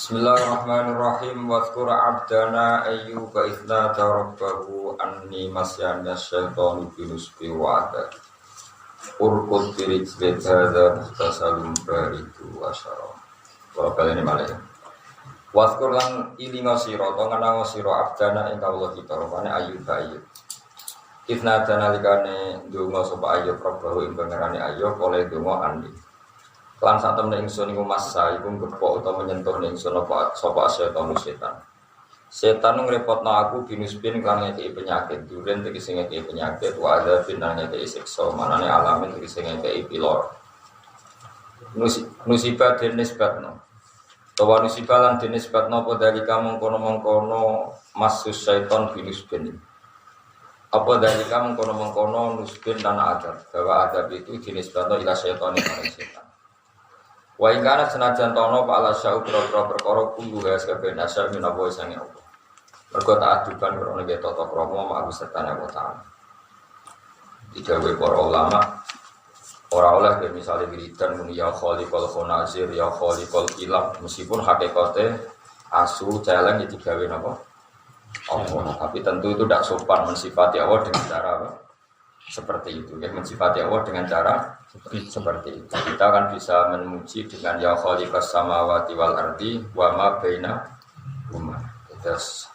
Bismillahirrahmanirrahim. Wadhkur abdana ayyuba idna rabbahu anni masyana syaitanu binusbi wa'ada urqud birijlid hadha muhtasalun baridu wasyara. Kalau kalian ini malah ya. Wadhkur lan ilinga sira to ngenang sira abdana ing kawula kita rupane ayyuba ayyub. Idna dana likane ndonga sapa ayyub rabbahu ing pangerane ayyub oleh ndonga andi. Lan sak temne ingsun iku masa iku ngepok utawa menyentuh ingsun apa sapa setan. Setan ngrepotno aku binusbin kan ngekeki penyakit, duren tegese ngekeki penyakit, wa ada binane ngekeki siksa, manane alamin tegese ngekeki pilor. Musibah dinisbatno. Tawa musibah lan dinisbatno apa dari kamu mengkono masus setan binusbin. Apa dari kamu mengkono nusbin dan adab, bahwa adab itu dinisbatno ila setan maring setan. Wa ing kana senajan tono pa ala syau pro-pro perkara kulo gas kabeh nasar minawa sange Allah. Mergo ta'aduban karo nek tata krama mak sertane wa ta'ala. Digawe para ulama ora oleh misale wiridan muni ya khaliqul khonazir ya khaliqul kilab meskipun hakikate asu celeng iki digawe napa? Allah. Tapi tentu itu tidak sopan mensifati Allah dengan cara apa? Seperti itu ya, mensifati Allah dengan cara seperti itu. Kita kan bisa memuji dengan ya khaliqas samawati wal ardi wa ma bainahuma. Terus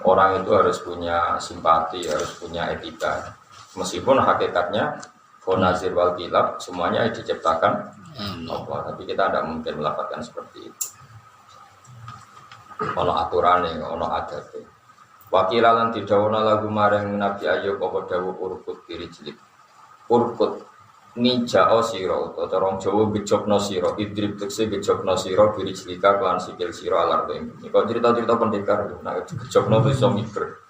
orang itu harus punya simpati, harus punya etika. Meskipun hakikatnya khonazir wal kilab semuanya diciptakan Allah, tapi kita tidak mungkin melakukan seperti itu. Ono aturane, ono adate. Wakilalan didhawuhna lagu maring Nabi Ayub apa dawuh urkut dirijlik. Urkut nijao sira utawa cara Jawa gejokno sira, idrib tekse gejokno sira dirijlika lan sikil sira alar ing. Iku cerita-cerita pendekar nek gejokno iso miber.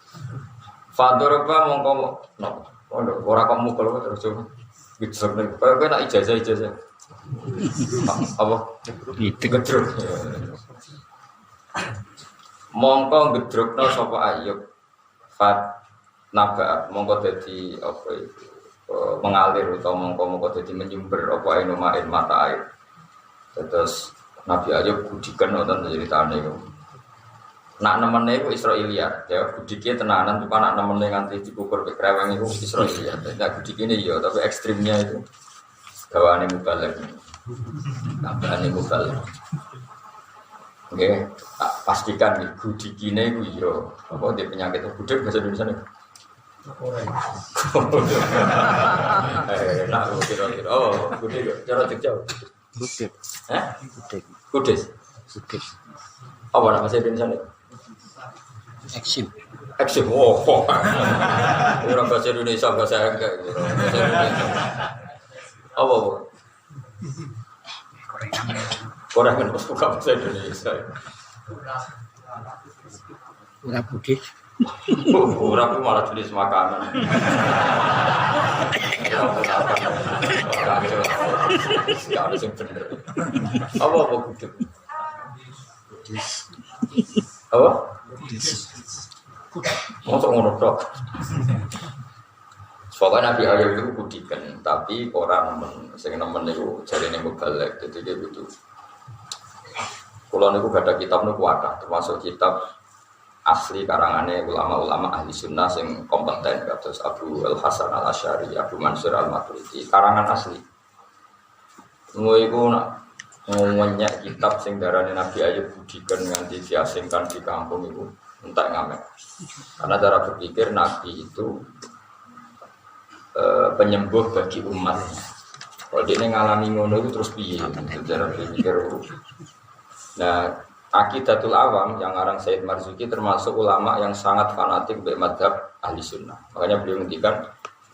Fadorba mongko napa? Ora kok mukul terus coba. Gejokno kowe nek ijazah. Apa? Gedruk. Mongko gedrukno sapa Ayub fat nabaat mongko dadi apa itu mengalir utawa mongko dadi menyumber apa enomain mata air. Terus Nabi Ayub gudikan wonten ceritane iku. Nak nemene iku Israiliyat ya gudike tenanan cuma nak nemene nganti dikukur ke kreweng iku Israiliyat. Nek gudikine ya tapi ekstrimnya itu gawane mubalek. Nambahane mubalek. Oke, pastikan nih gudikine iku iya. Apa dia penyakit gudik bahasa Indonesia nih? Nah, kira-kira. Oh, gudik. Cara Jogja. Gudik. Hah? Gudik. Gudis. Gudik. Apa nama bahasa Indonesia nih? Eksim. Eksim. Oh. Ora bahasa Indonesia bahasa enggak. Bahasa Indonesia. Apa? Korea kan bukan bahasa Indonesia. Ora gudik. Ora ku malah jenis makanan. Ya ada yang bener. Apa gudik? Kudis. Apa? Kudis. Mosok ngono tok. Pokoknya Nabi Ayub itu kudikan, tapi orang sing nemen niku jarine mubalek, jadi dia butuh. Kalau niku gak ada kitab niku ada, termasuk kitab asli karangane ulama-ulama ahli sunnah sing kompeten, kados Abu Al Hasan Al Asy'ari, Abu Mansur Al Maturidi, karangan asli. Iku nak ngomongnya kitab sing darane Nabi Ayub kudikan nganti diasingkan di kampung itu entek ngamek. Karena cara berpikir Nabi itu penyembuh bagi umatnya. Kalau dia ngalami ngono itu terus piye? Cara berpikir. Nah, Aqidatul Awam yang ngarang Said Marzuki termasuk ulama yang sangat fanatik be mazhab ahli sunnah. Makanya beliau ngendikan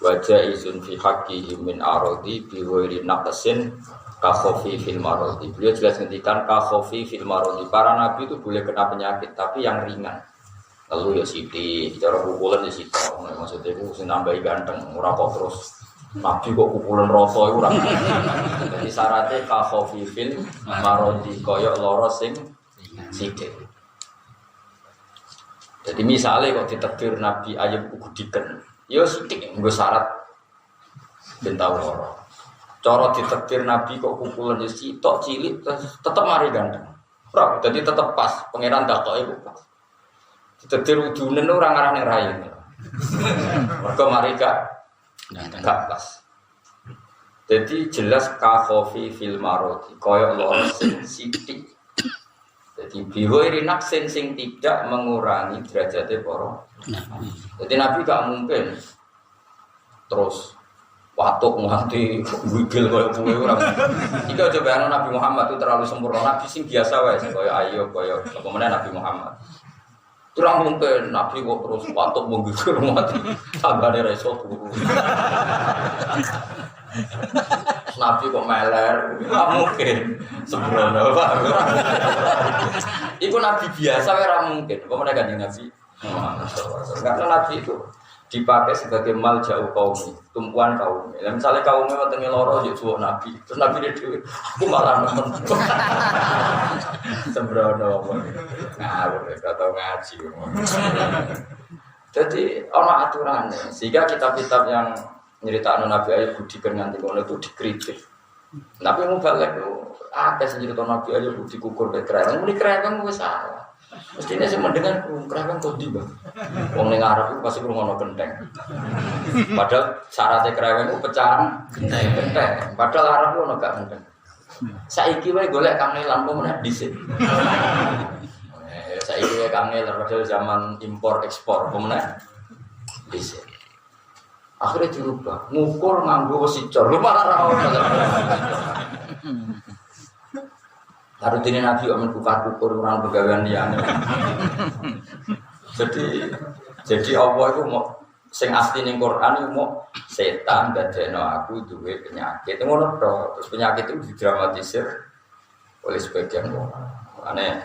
wajah izun fi haqqihi min aradi bi ghairi naqsin ka khofi fil maradi. Beliau jelas ngendikan ka khofi fil maradi. Para nabi itu boleh kena penyakit tapi yang ringan. Lalu ya sithik, cara pukulan ya sithik. Maksudnya itu sing nambahi ganteng, ora kok terus nabi kok pukulan rasa iku ora. Jadi syaratnya ka khofi fil maradi koyo lara sing sithik. Jadi misalnya kok ditakdir Nabi Ayub gudiken, ya sithik nggo syarat ben tau lara. Cara ditakdir Nabi kok pukulan ya sitok cilik tetep mari ganteng. Ora, jadi tetep pas pangeran takoke iku pas. Ditetir udune ora ngarane rai. Mergo mari gak pas. Jadi jelas kakhofi fil maroti kaya loro sing sithik. Jadi biwiri naksin sing tidak mengurangi derajatnya para. Jadi Nabi gak mungkin terus watuk nganti wigil kaya kowe ora. Iki aja bayangno Nabi Muhammad itu terlalu sempurna. Nabi sing biasa wae kaya ayo kaya apa Nabi Muhammad. Ora mungkin Nabi kok terus watuk menggigil mati. Tambane ra iso turu. Nabi kok meler, nggak mungkin sembrono pak. Iku Nabi biasa, ora mungkin. Kok mereka di Nabi? Karena Nabi itu dipakai sebagai mal jauh kaum, tumpuan kaum. Ya, misalnya kaumnya wonten loro yo suwuk Nabi, terus Nabi dhewe aku malah nemen. Sembrono. Ngawur kata ngaji. Jadi ana aturannya, sehingga kitab-kitab yang nyeritakno Nabi Ayub budikan nganti kono itu dikritik. Nabi mubalek itu ada cerita Nabi Ayub dikukur ke kerang. Muni kerang wis salah. Mestine sing mendengar kerang kok di Bang. Wong ning Arab itu pasti ngono genteng. Padahal syaratnya kerang itu pecahan genteng. Padahal Arab itu ono gak genteng. Saiki wae golek kang lampu meneh dhisik. Saiki wae kang padahal zaman impor ekspor pemeneh dhisik. Akhirnya dirubah, ngukur nganggo sicor, lu malah rawon. Lalu ini Nabi amin buka ukur orang pegawaian dia. Jadi Allah itu mau sing asli ning Quran itu mau setan dadekno aku duwe penyakit. Ngono to. Terus penyakit itu didramatisir oleh sebagian orang. Aneh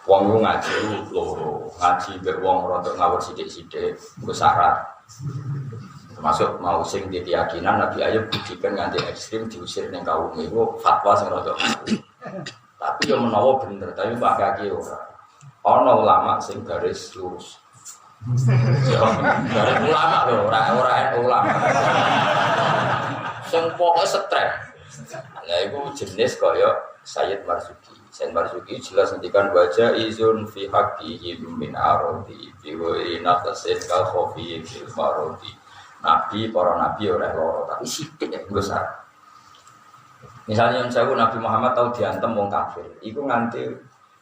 wong ngaji loro, ngaji mbek wong rada ngawur sithik-sithik, nggo syarat. Termasuk mau sing di keyakinan Nabi Ayub budikan nganti ekstrim diusir ning kaum itu fatwa sing rada. Tapi yo menawa bener, tapi pakake ora. Ana ulama sing garis lurus. Garis ulama lho, ora ulama. Sing pokoke stres. Lah iku jenis kaya Sayyid Marzuki. Sayyid Marzuki jelas ngendikan wajah izun fi haqqihi min aradi fi wa nafsin ka khofi fil maradi. Nabi, para nabi oleh loro, tapi sidik ya, besar. Misalnya yang saya Nabi Muhammad tahu diantem wong kafir, itu nganti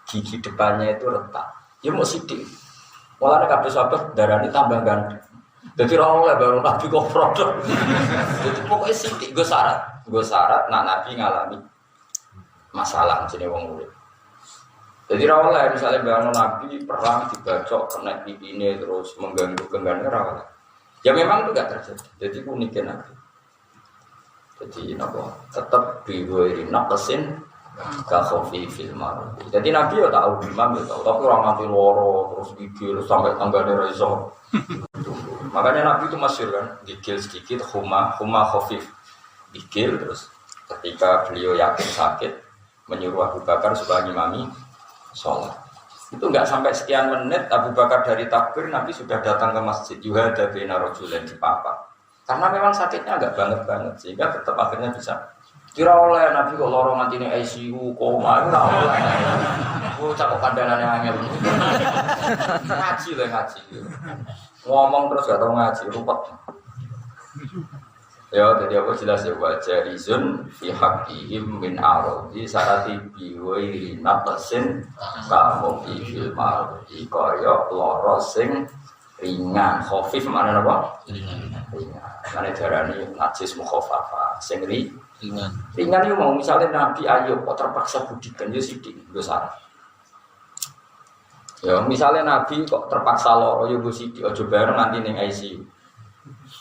gigi depannya itu retak. Ya mau sidik. Mulanya kabeh sahabat darah ini tambah ganteng. Jadi orang oleh baru Nabi kok produk. Jadi pokoknya sidik, gue syarat, nak Nabi ngalami masalah jenis wong urip. Jadi rawalnya misalnya baru Nabi perang dibacok, kena pipi ini terus mengganggu rawalnya. Ya memang itu tidak terjadi, jadi uniknya Nabi. Jadi Nabi tetap biwiri naqsin kakhofi fil marudi. Jadi Nabi ya tahu, Imam ya tahu, tapi orang nanti loro terus gigil sampai tanggane raiso. Makanya Nabi itu masyhur kan, gigil sedikit, huma khofif, gigil terus ketika beliau yakin sakit menyuruh Abu Bakar supaya ngimami sholat. Itu enggak sampai sekian menit Abu Bakar dari takbir Nabi sudah datang ke masjid yuhada bina rajulan di papa. Karena memang sakitnya enggak banget sehingga tetap akhirnya bisa. Kira oleh Nabi kok lorong nganti ning ICU koma ora oleh. Oh cakok kandanane angel. Ngaji. Ngomong terus gak tau ngaji rupet. Ya, jadi apa jelas ya wajah rizun fi haqqihim min aradi sarati biwai naqsin kamu fil mardi kaya lara sing ringan khafif maknane apa? Ringan. Mane darani najis mukhafafa sing ringan. Ringan yo mau misalnya Nabi Ayub kok terpaksa budikan yo sithik besar. Ya misalnya Nabi kok terpaksa lara yo sithik aja bareng nanti ning ICU.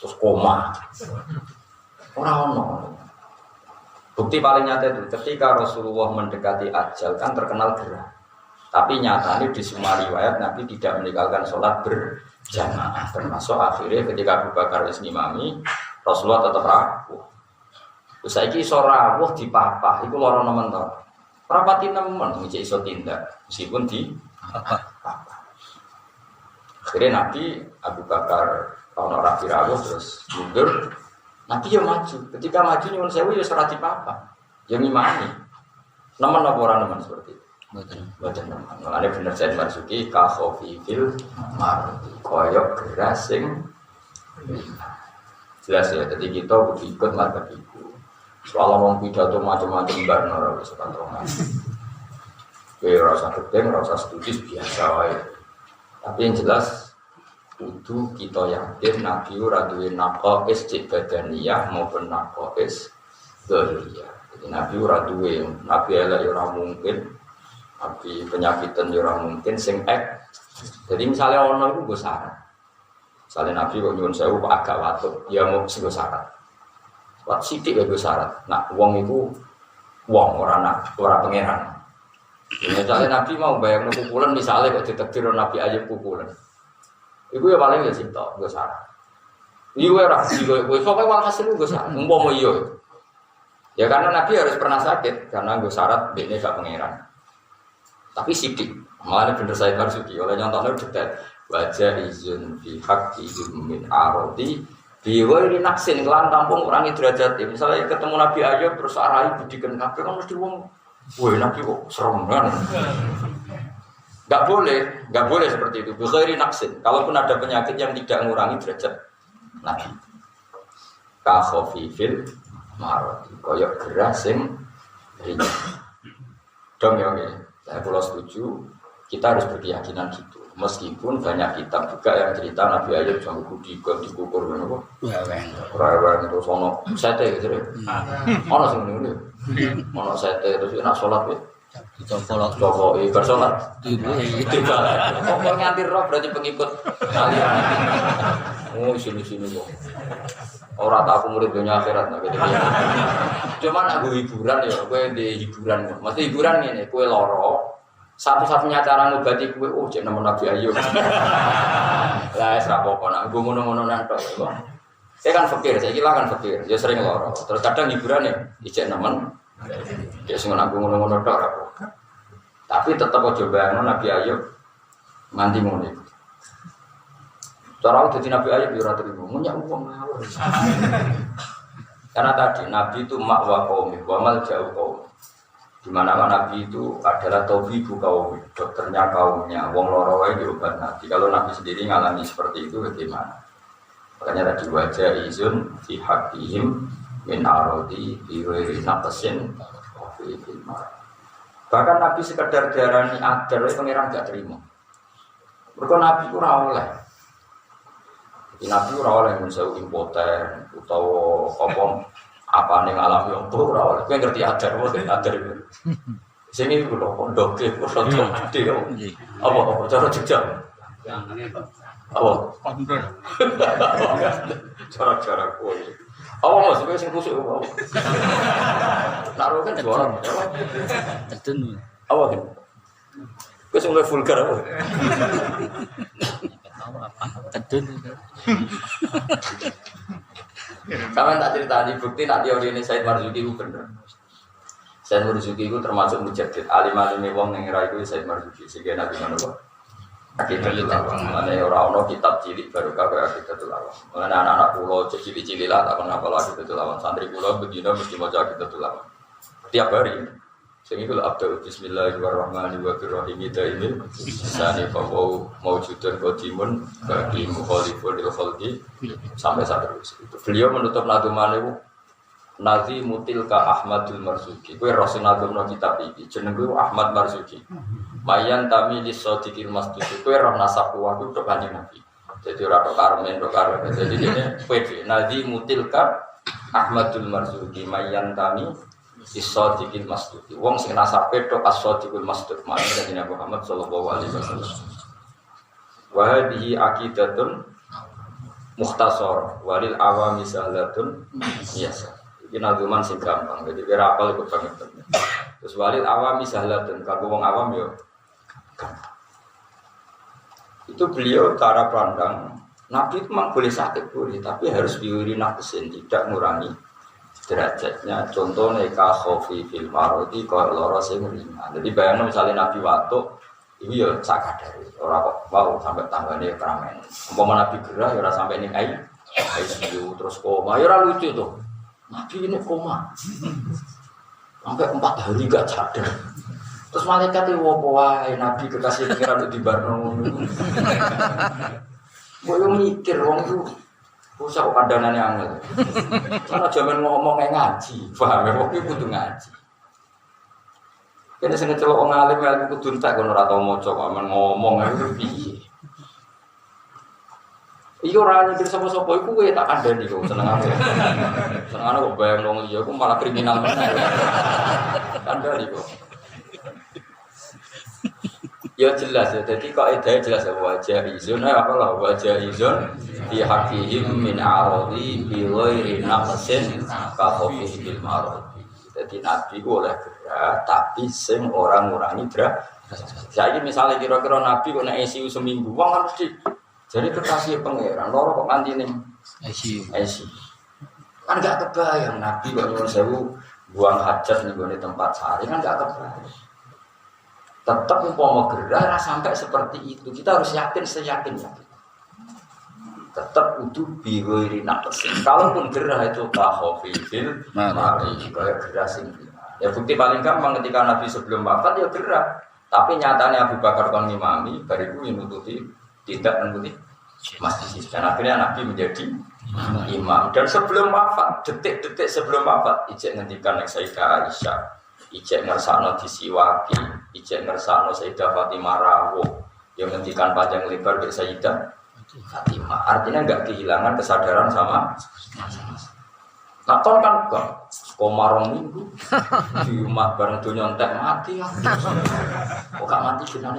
Terus koma. Orang-orang bukti paling nyata itu ketika Rasulullah mendekati ajal kan terkenal gerah. Tapi nyatanya di semua riwayat Nabi tidak meninggalkan sholat berjamaah. Termasuk akhirnya ketika Abu Bakar ngimami Rasulullah tetap rapuh. Terus saiki iso rawuh di papah iku lara nemen to. Rapati nemen iki iso tindak meskipun di papah. Akhirnya Nabi Abu Bakar ana rapi rawuh terus mundur. Nabi ya maju, ketika maju nyuwun sewu ya serati apa, yang imani. Nemen apa orang nemen seperti itu. Mboten. Mulane bener Said Marzuki ka khafifil mardi koyok gerasing jelas ya, jadi kita kudu ikut marga iku. Soal ngomong pidato macam-macam bareng ora wis kantongan. Kowe ora usah gedeng, ora usah setuju biasa wae. Tapi yang jelas kudu kita yakin Nabi ora duwe naqais cek badaniyah maupun naqais dzahiriyah. Jadi Nabi ora duwe, Nabi elek ora mungkin, Nabi penyakitan ora mungkin sing ek. Jadi misalnya ono iku nggo syarat. Misalnya Nabi kok nyuwun sewu agak watuk, ya mau sing syarat. Wat sithik nggo syarat. Nak wong iku wong ora pangeran. Misalnya Nabi mau bayang pukulan, misalnya kok ditakdir Nabi Ayub pukulan, itu ya paling ya cinta, gue salah. Iya rahasia gue, soalnya walhasil gue salah. Mau iyo, ya karena Nabi harus pernah sakit, karena gue syarat dia gak pangeran. Tapi sidik, malah bener saya Marzuki, oleh contohnya detail. Wajah izin pihak izin min arodi, biwari naksin kelan tampung kurangi derajat. Misalnya ketemu Nabi Ayub terus arahi budikan kafe kan mesti wong. Woi Nabi kok serem kan? Gak boleh seperti itu. Bukhairi naksin. Kalaupun ada penyakit yang tidak mengurangi derajat Nabi. Kahofifil maroti. Koyok gerasing ringan. Dong ya oke. Saya pulau setuju. Kita harus berkeyakinan gitu. Meskipun banyak kitab juga yang cerita Nabi Ayub sampai dikukur kan? Reweng terus ono sete gitu deh. Ono sing ngene. Ono sete terus nak salat ya. Toko bersolat. Tiba. Kok nganti roh berarti pengikut kalian. Oh sini kok. Ora tak aku murid dunia akhirat nah gitu. Cuman aku hiburan ya, kowe di hiburan. Mesti hiburan ngene, kowe lara. Satu-satunya cara ngobati kowe cek nemu Nabi Ayub. Lah wis ra apa-apa nak nggo ngono-ngono nantok kok. Saya kan fakir, saya kira kan fakir. Ya sering lara. Terus kadang hiburan ya ijek nemen. Ya sing ngono-ngono tok ora apa. Tapi tetep aja bayangno Nabi Ayub nganti ngono iku. Cara dadi Nabi Ayub ya ora terima. Munyak wong ngawur. Karena tadi Nabi itu makwa kaum, wa mal jauh kaum. Di mana Nabi itu adalah tabibu kaum, dokternya kaumnya. Wong loro wae diobat Nabi. Kalau Nabi sendiri ngalami seperti itu bagaimana? Makanya tadi wajah izun fi haqqihim min arodi bi ghairi naqsin fi ilmah. Bahkan Nabi sekedar diarani adar itu pangeran gak terima. Mergo Nabi ora oleh. Nabi ora oleh mensewu impoten utawa apa ning alam yo ora oleh. Kowe ngerti adar itu. Sing iki lho kondoke foto gede yo. Apa cara jejak. Apa? Kondor. Cara-cara kowe. Apa maksudnya sing kusuk apa? Naruh kan juara. Tertun. Apa kan? Kowe sing vulgar apa? Tertun. Kapan tak cerita di bukti nak teori ini Said Marzuki itu bener. Said Marzuki itu termasuk mujaddid alim-alim wong ning ra iku Said Marzuki sing nabi manapa. Akidatul Awam. Mane ora ono kitab cilik baru kaya Akidatul Awam. Mane anak-anak kula cilik-cilik lah tak kenal kalau Akidatul Awam. Santri kula bedina mesti maca Akidatul Awam. Tiap hari. Sing iku lho Abdul Bismillahirrahmanirrahim ini sani fa'u maujudun qadimun bagi mukhalifun lil khalqi sampai saat terus. Beliau menutup nadumane itu Nazi mutilka Ahmadul Marzuki. Kowe rasul nadumno kitab iki jenengku Ahmad Marzuki. Mayan tami li sadiqil masjid. Kowe roh nasab kuwi tok kanjeng Nabi. Jadi ora tok karmen tok karo. Jadi dene kowe Nazi mutilka Ahmadul Marzuki mayan tami Isodiqil masjid. Wong sing nasabe tok as-sadiqul masjid. Maknane Nabi Muhammad sallallahu alaihi wasallam. Wa hadhihi aqidatun mukhtasar walil awami sahlatun biasa. Iki nazuman sing gampang. Jadi kira apal iku banget. Terus walil awami sahlatun kanggo wong awam yo gampang. Itu beliau cara pandang Nabi itu memang boleh sakit boleh, tapi harus diuri naqsin tidak mengurangi derajatnya. Contohnya ka khofi fil marodi kok lara sing ringan. Jadi bayangno misalnya Nabi watuk iki ya sak kadare. Ora kok wow sampai tanggane kramen. Umpama Nabi gerah ya ora sampai ning ICU terus koma. Ya ora lucu tuh. Nabi ini koma. Sampai 4 hari enggak sadar. Terus malaikat itu wae nabi kekasih pengiran di barno. Boyo mikir wong itu usah kandanane angel. Karena jaman ngomong ngaji, paham ya wong iki kudu ngaji. Kene sing celok wong alim kudu entek kono ora tau maca kok men ngomong ae piye. Iki ora nyindir sapa-sapa iku kowe tak kandhani kok senengane. Senengane kok bayang wong liya iku malah kriminal meneh. Kandhani kok. Ya jelas ya, jadi kaidahnya jelas ya wajah izun, apa lah wajah izun di hakihim min arodi bi ghairi naqsin ka khofih bil marodi. Jadi nabi oleh gerak, tapi sing orang ngurangi gerak. Jadi misalnya kira-kira nabi kok nek ICU seminggu, wong harus di jadi kekasih pangeran, loro kok nganti ning ICU. Kan gak kebayang nabi kok nyuwun sewu buang hajat ning gone tempat sehari kan gak kebayang. Tetap umpama gerah sampai seperti itu kita harus yakin seyakinnya. Tetap utuh biwiri naqsin. Kalaupun gerah itu tahofil, mari kayak gerah sing. Ya bukti paling gampang ketika Nabi sebelum wafat ya gerah. Tapi nyatanya Abu Bakar kon ngimami bariku nututi tidak menututi masjid. Dan akhirnya Nabi menjadi imam. Dan sebelum wafat, detik-detik sebelum wafat, ijek ngendikan yang Sayyidah Aisyah, ijek ngersakno disiwaki, ijek ngersakno Sayyidah Fatimah rawuh, yang ngendikan panjang lebar ke Sayyidah Fatimah. Artinya enggak kehilangan kesadaran sama. Nah, kon kan kok komarong minggu di rumah bareng donya entek mati ya. Kok gak mati genane.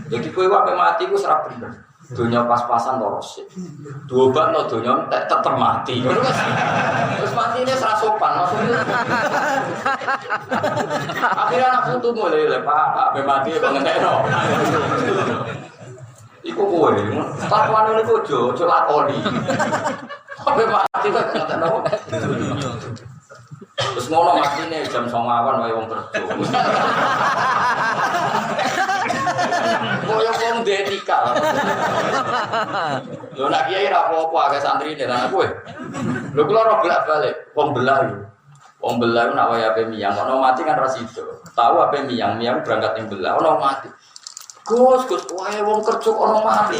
Jadi kowe wae mati ku ora bener. Donya pas-pasan to resik. Diobatno donya entek tetep mati. Terus matine ora sopan maksudnya. Akhirnya anak putu mulai Pak, ape mati kok ngentekno. Iku kowe, takwane niku aja lakoni. Ape mati kok ngentekno. Terus ngono matine jam 09.00 wae wong kerja. Koyo wong etika. Lho nak kiai ra apa-apa akeh santrine lan kowe. Lho kula ora bolak-balik wong belah lho. Wong belah nak wae ape miyang ono mati kan ra sido. Tahu ape miyang berangkat ning belah ono mati. Gus wae wong kerja ono mati.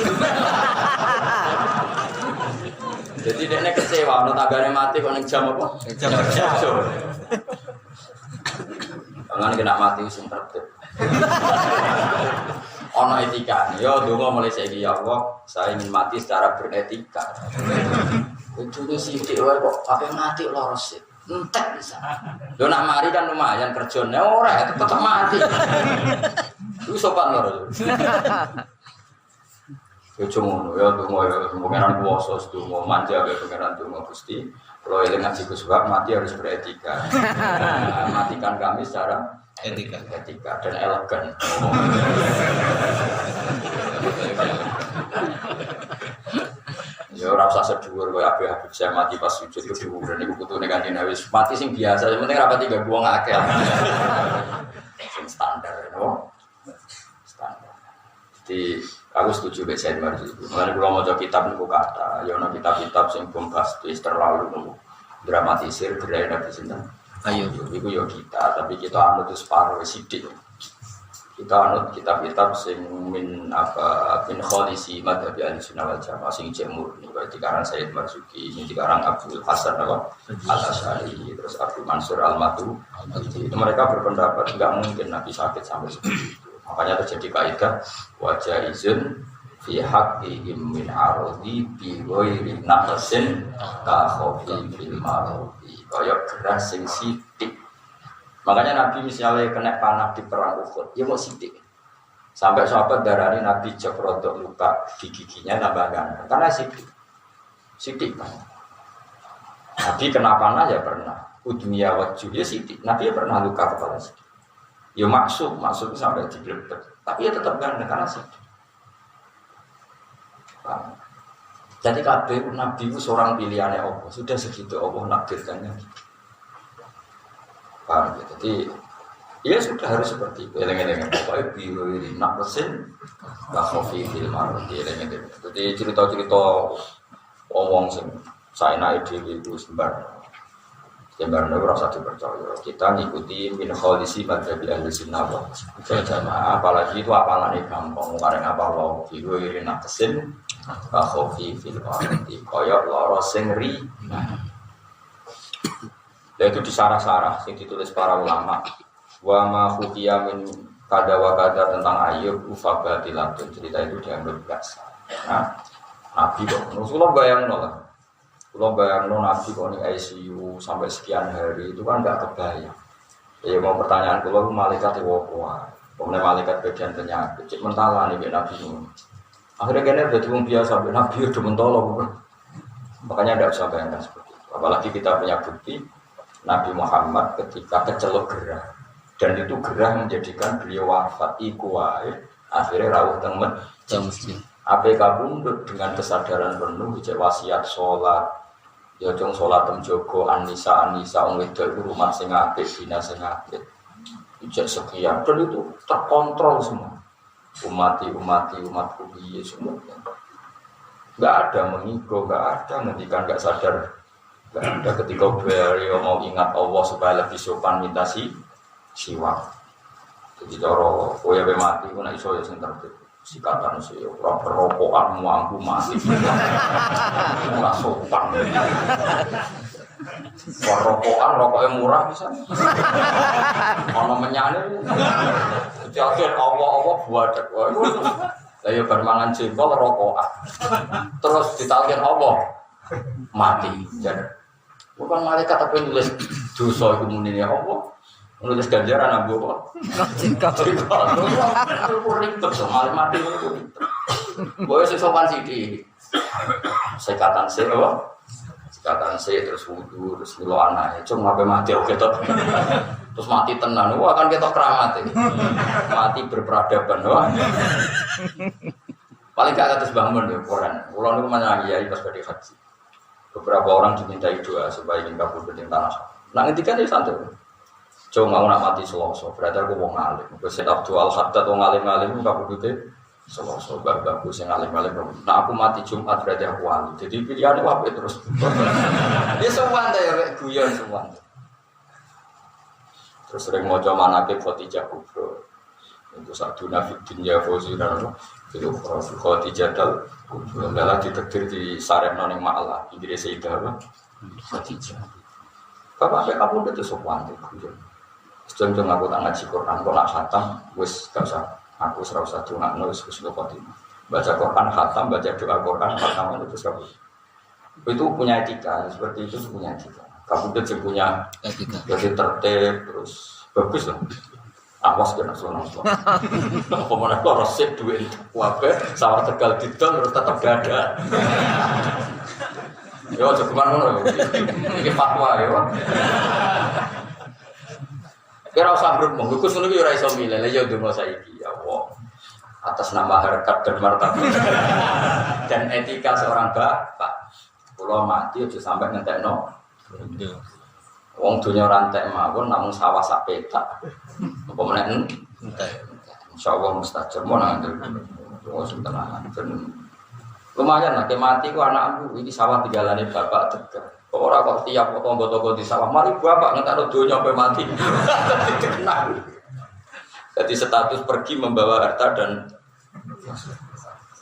Jadi dia kecewa, no tanggane mati kok ning jam apa? Jam kerja. Tangan kena mati sing tertib. Ono etika. Yo donga mulai saiki ya Allah, saya ingin mati secara beretika. Itu sithik wae kok ape mati loro sik. Entek bisa. Yo nak mari kan lumayan kerjane ora tetep mati. Lu sopan loro. Ya cuma ya tunggu ya pengeran kuasa tunggu manja ya pengeran tunggu Gusti. Kalau eling ngaji Guswak mati harus beretika. Matikan kami secara etika dan elegan. Ya ora usah sedhuwur koyo Habib saya mati pas sujud kedhuwuran niku putune Kanjeng Nabi mati sing biasa yang penting rapati gak wong akeh. Sing standar no. Standar. Di aku setuju dengan Said Marzuki. Mulane kula maca kitab niku kata, ya ana kitab-kitab sing bombastis terlalu dramatisir gerai Nabi sinten. Ayo, iku yo kita, tapi kita anut separuh sithik. Kita anut kitab-kitab sing min bin khalisi madzhab Ahlussunnah wal Jamaah sing jemur niku dikaran Said Marzuki, ini dikaran Abdul Hasan Al-Asy'ari, terus Abu Mansur Al-Matu. Itu mereka berpendapat enggak mungkin Nabi sakit sampai seperti itu. Makanya terjadi kaidah wajah izin fi haqqihim min arodi bi ghairi naqsin ka khofi bil marodi kaya gerah sing sithik. Makanya Nabi misalnya kena panah di perang Uhud, ya mau sithik. Sampai sahabat darani Nabi jek rodok luka di giginya tambah ganteng karena sithik. Sithik kan. Nabi kena panah ya pernah. Udmiya wajhu ya sithik. Nabi ya pernah luka kepala sithik. Ya maksud sampai digelepet, tapi ya tetap ganteng karena sih. Jadi kabeh Nabi itu seorang pilihannya Allah, sudah segitu Allah nakdirkannya. Paham ya? Jadi ya sudah harus seperti itu. Eleng-eleng pokoknya biwiri naqsin wa khofi bil mardi eleng-eleng. Jadi cerita-cerita wong sing saenae dhewe iku sembar. Sebenarnya rasa dipercaya. Kita ngikuti min kholisi madhabi ahli sunnah wal jamaah. Apalagi itu apalane gampang. Karena apa wau biru irin naqsin akhofi fil ardi koyok loro sing ri. Dan itu disarah-sarah yang ditulis para ulama. Wa ma khufiya min kada wa kada tentang Ayub ufabatilatun, cerita itu dianggap biasa. Nah, Nabi kok, Rasulullah bayangno lah. Kalau bayangno Nabi kok ning ICU sampai sekian hari itu kan nggak kebayang. Ya mau pertanyaan kalau malaikat itu apa? Kemudian malaikat bagian penyakit, cek mentala nih Nabi ini. Akhirnya kayaknya udah cuma biasa, Nabi udah mentolo. Makanya tidak usah bayangkan seperti itu. Apalagi kita punya bukti Nabi Muhammad ketika kecelok gerah. Dan itu gerah menjadikan beliau wafat ikuai. Akhirnya rawuh temen masjid. APK pundut dengan kesadaran penuh, wasiat sholat, ya jong sholat temjogo anisa wedok rumah sing apik, bina sing apik. Ijek sekian dan itu terkontrol semua. Umatku piye semua. Enggak ada mengigo, enggak ada ngendikan enggak sadar. Enggak ada ketika beliau mau ingat Allah supaya lebih sopan minta siwak. Jadi cara kowe mati ku nek iso ya sing tertib. Sikatan sih ora perokokan mampu mati. Ora sopan. Rokokan rokoknya murah bisa. Ono menyane. Jadi Allah buadak. Lah ya bar mangan jengkol rokokan. Terus ditalken Allah mati. Bukan malaikat tapi nulis dosa iku munine Allah. Nulis ganjaran ambo kok. Jengkol. Ribet soal mati itu. Boyo sing sopan sithik. Sekatan sih apa? Sekatan sih terus wudu terus nilo anake. Cuma ape mati oke to. Terus mati tenan. Wah kan ketok keramat iki. Mati berperadaban wah. Paling gak atas bangun ya Quran. Kula niku menyang kiai pas badhe haji. Beberapa orang dimintai doa supaya ingin kabul dengan tanah. Nah ngendikan iki santai. Cuma mau nak mati Selasa, berarti aku mau ngalim. Wes Abdul Haddad wong ngalim-ngalim kabudute Selasa bagus sing ngalim-ngalim. Nah aku mati Jumat berarti aku wali. Jadi pilihane wae terus. Dia sowan ta ya guyon sowan. Terus sering maca manaqib Khadijah Kubra. Itu saduna fid dunya fauziran itu Khadijah dal kubra ditakdir di sarepno ning Ma'la. Inggris Sayyidah Khadijah. Bapak sampai kamu udah sowan guyon. Contoh aku tak ngaji Quran, kok nak khatam, wes gak usah aku serasa doa nulis kesulitan. Baca Quran khatam, baca doa Quran khatam itu sebab itu punya etika, seperti itu punya etika. Kamu itu punya etika, jadi tertib terus bagus lah. Awas kena suara. Pemenang kok resep duit wabe, sawah Tegal didol terus tetap gak ada. Yo cukupan ini fatwa ya. Kira usah berhubung, khusus itu ora iso milih, ya donga saiki ya Allah. Atas nama harkat dan martabat dan etika seorang bapak. Kula mati aja sampai ngentekno. Wong donya ora entek mawon namung sawah sak petak. Apa meneh entek. Insyaallah mustajab mon ngandel. Wong tenan. Lumayan lah, mati ku anakku ini sawah tinggalane bapak Tegal. Orang kok tiap tonggo-tonggo di sawah, mari bapak ngetak dunia sampai mati. Dikenal. Jadi status pergi membawa harta dan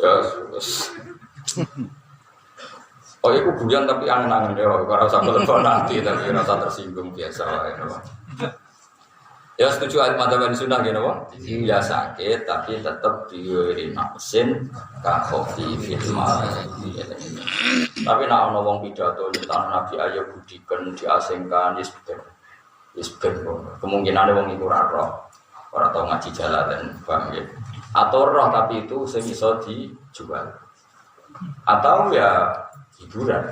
ya. Oh itu guyon tapi angen-angen ya, kalau rasa telepon nanti tapi rasa tersinggung biasa lah. Ya setuju ayat madzhab sunnah gitu Pak. Ya sakit tapi tetap diwiri nafsin kakhofi filma. Tapi nak ana wong pidato tentang Nabi Ayub budiken diasingkan isben. Kemungkinan wong iku ora roh. Ora tau ngaji jalalan, paham ya. Atau roh tapi itu sing iso dijual. Atau ya hiburan.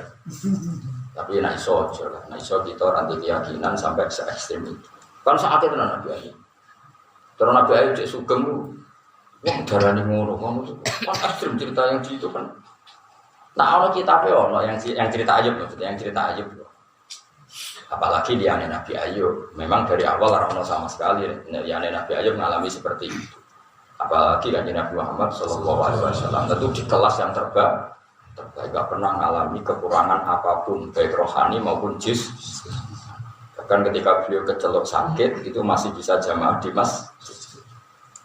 Tapi nek iso aja lah. Nek iso kita ora keyakinan sampai se ekstrem itu. Kan saat itu Nabi Ayub. Terus Nabi Ayub cek sugeng lu. Wah darani ngono itu. Kan ekstrem cerita yang di itu kan. Nah ono kitabe ono yang cerita Ayub maksudnya yang cerita Ayub. Apalagi liyane Nabi Ayub. Memang dari awal ora ono sama sekali liyane Nabi Ayub mengalami seperti itu. Apalagi kanjeng Nabi Muhammad sallallahu alaihi wasallam tentu di kelas yang terbaik gak pernah mengalami kekurangan apapun baik rohani maupun jismani. Bahkan ketika beliau kecelok sakit itu masih bisa jamaah di masjid.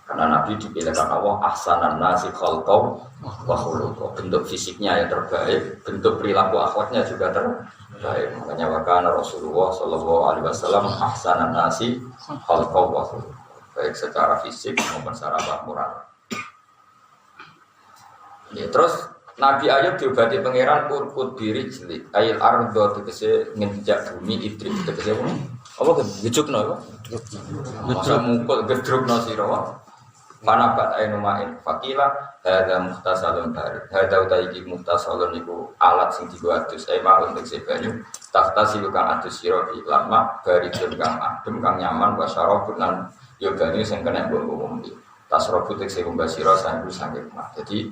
Karena Nabi dipilihkan Allah ahsanan nasi khalqaw wa khuluqa. Bentuk fisiknya yang terbaik, bentuk perilaku akhlaknya juga terbaik. Makanya wakana Rasulullah sallallahu alaihi wasallam ahsanan nasi khalqaw wa khuluqa. Baik secara fisik maupun secara moral. Ya, terus Nabi Ayub diobati pangeran urkut diri jelit ail ardo tegese nginjak bumi idrik tegese apa gejukno apa masa mungkul gedrukno sira mana bat ainu main fakila hadza muhtasalun barid hadza utaiki muhtasalun iku alat sing digo adus mawon tegese banyu tahtasilu kang adus sira bi lama baridun kang adem kang nyaman wasyarabun lan yo banyu sing kena mbok umum tasrobu tegese mbasira sanggih mah. Jadi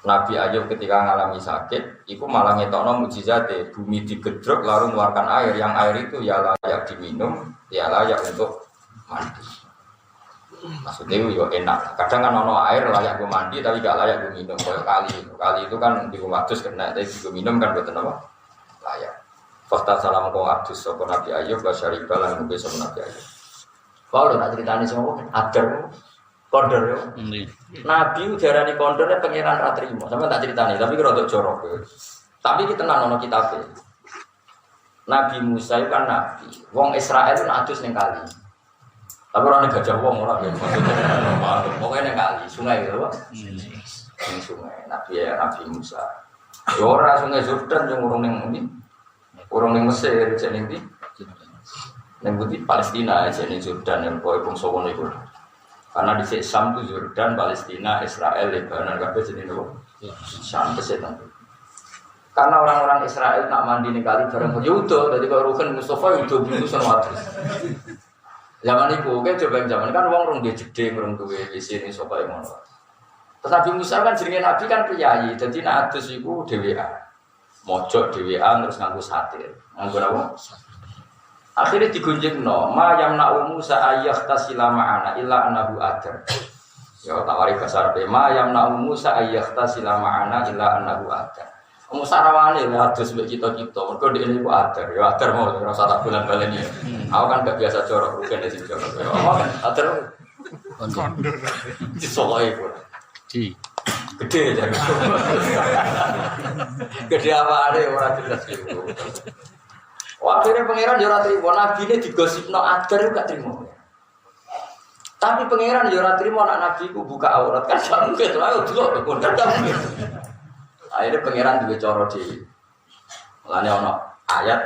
Nabi Ayub ketika mengalami sakit, itu malah ngetokno mukjizate, bumi digedruk lalu mengeluarkan air, yang air itu ya layak diminum, ya layak untuk mandi. Maksudnya itu enak. Kadang kan ono air layak gue mandi, tapi gak layak gue minum. Kayak kali itu kan di rumah adus kena, tapi gue minum kan betul apa? Layak. Fakta salam kau adus sopo Nabi Ayub, basyaribah lan mungkin sopo Nabi Ayub. Kalau nak ceritani semua, agar kondor yo. Nabi ujarani kondornya pangeran ra trimo. Sampe tak critani, tapi kira rodok jorok. Tapi kita tenan ono kitabe. Nabi Musa itu kan nabi. Wong Israel itu adus ning kali. Tapi ora ning gajah wong ora ben. Pokoke ning kali, sungai gitu, Pak. Ning sungai. Nabi Musa. Yo ora sungai Jordan yang urung ning ndi? Urung ning Mesir, jek ning ndi? Ning budi Palestina, jek ning Jordan yang kowe bangsa ngono iku. Karena di Syam itu Jordan, Palestina, Israel, Lebanon, kabeh jenis itu Syam pesetan. Karena orang-orang Israel nak mandi nih kali bareng yudo, jadi kalau Rukin Mustafa yudo bingung sama terus. Zaman itu, kan coba zaman kan uang dia jeding, orang tuh di sini sopai mono. Tetapi Musa kan jenenge Nabi kan priyayi, jadi nak adus itu DWA, mojok DWA terus nganggo satir, nganggo apa? Akhirnya digunjing no, ma yang nak Musa ayah tasilama anak illa anahu adar. Ya tak wari besar be, ma yang nak Musa ayah tasilama anak illa anahu adar. Musa rawani lah adus mbek kita-kita, mergo dhekne iku adar, ya adar mau ora usah tak bulan-baleni. Aku kan gak biasa jorok rugen di sini jorok. Ya kan adar kondor. Disokoe iku. Di gede jadi. Gede apa ada ora jelas iku. Wah, akhirnya pangeran yo ora trimo, nabine digosipno adar gak trimo. Tapi pangeran yo ora trimo nek nabi ku buka aurat kan gak mungkin lho delok kon kan gak mungkin. Akhirnya pangeran duwe cara dhewe. Mulane ana ayat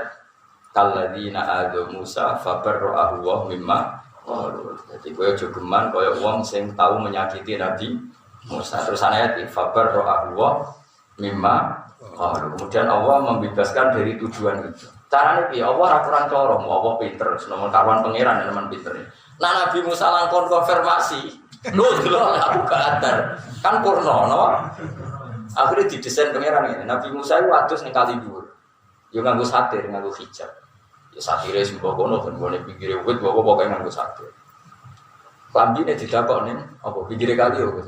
kalladzina adu Musa fabarra'ahu wa mimma qalu. Dadi kowe aja geman kaya wong sing tau menyakiti Nabi Musa. Terus ayat fabarra'ahu wa mimma qalu. Kemudian Allah membebaskan dari tujuan itu. Carane piye? Allah ora kurang cara, Allah pinter, nomor kawan pangeran teman pinter. Nah Nabi Musa langkon konfirmasi, lho delok aku gak adar. Kan purna, no? Akhirnya didesain pangeran ini. Nabi Musa itu adus ning kali dhuwur. Yo nganggo satir, nganggo hijab. Ya satire sembah kono ben ngene pinggire wit bawa pokoke nganggo satir. Lambine didakok ning apa pinggire kali yo.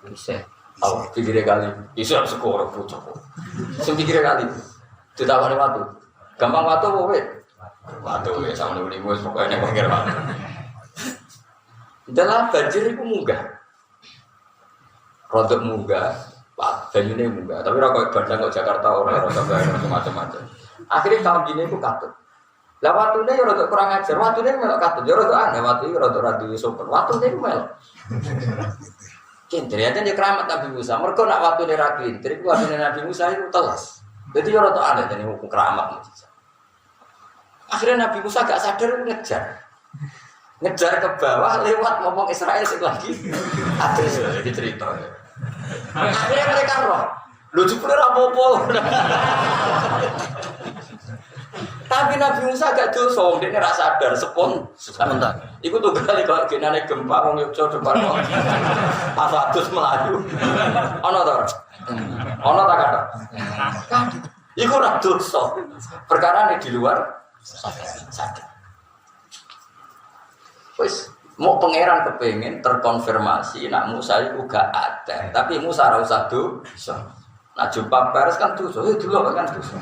Bisa. Oh, pinggire kali. Iso sekor bocah. Sing pinggire kali. Ditakoni watu. Gampang watu apa wit? Watu ya sama ning wis pokoke ning pinggir watu. Dalam banjir iku munggah. Rodok munggah, Pak, banyune munggah. Tapi ora kok Bandung kok Jakarta ora sampai macam-macam. Akhirnya kambine iku katut. Lah watune ya rodok kurang ajar, watune melok katut. Ya rodok aneh watu iki rodok ra duwe sopan. Watune iku melok. Kintir ya keramat Nabi Musa. Mergo nak watune ra kintir, iku watune Nabi Musa iku telas. Jadi ya rodok aneh dene hukum keramat mujizat. Akhirnya Nabi Musa gak sadar ngejar ke bawah lewat ngomong Israel sing lagi. Atus iki cerita. Akhirnya mereka roh. Lho jupule ra apa-apa. Tapi Nabi Musa gak dosa, dia ra sadar sebentar. Iku tuh kali kok genane gempa wong Yogyakarta depan kok. Afatus melayu. Ono to? Ono ta kata? Iku ra dosa. Perkara di luar sadar. Wis mau pangeran kepengen terkonfirmasi nak Musa itu gak ada, tapi Musa ora usah dosa. Nak jumpa pers kan dosa, dulu kan dosa.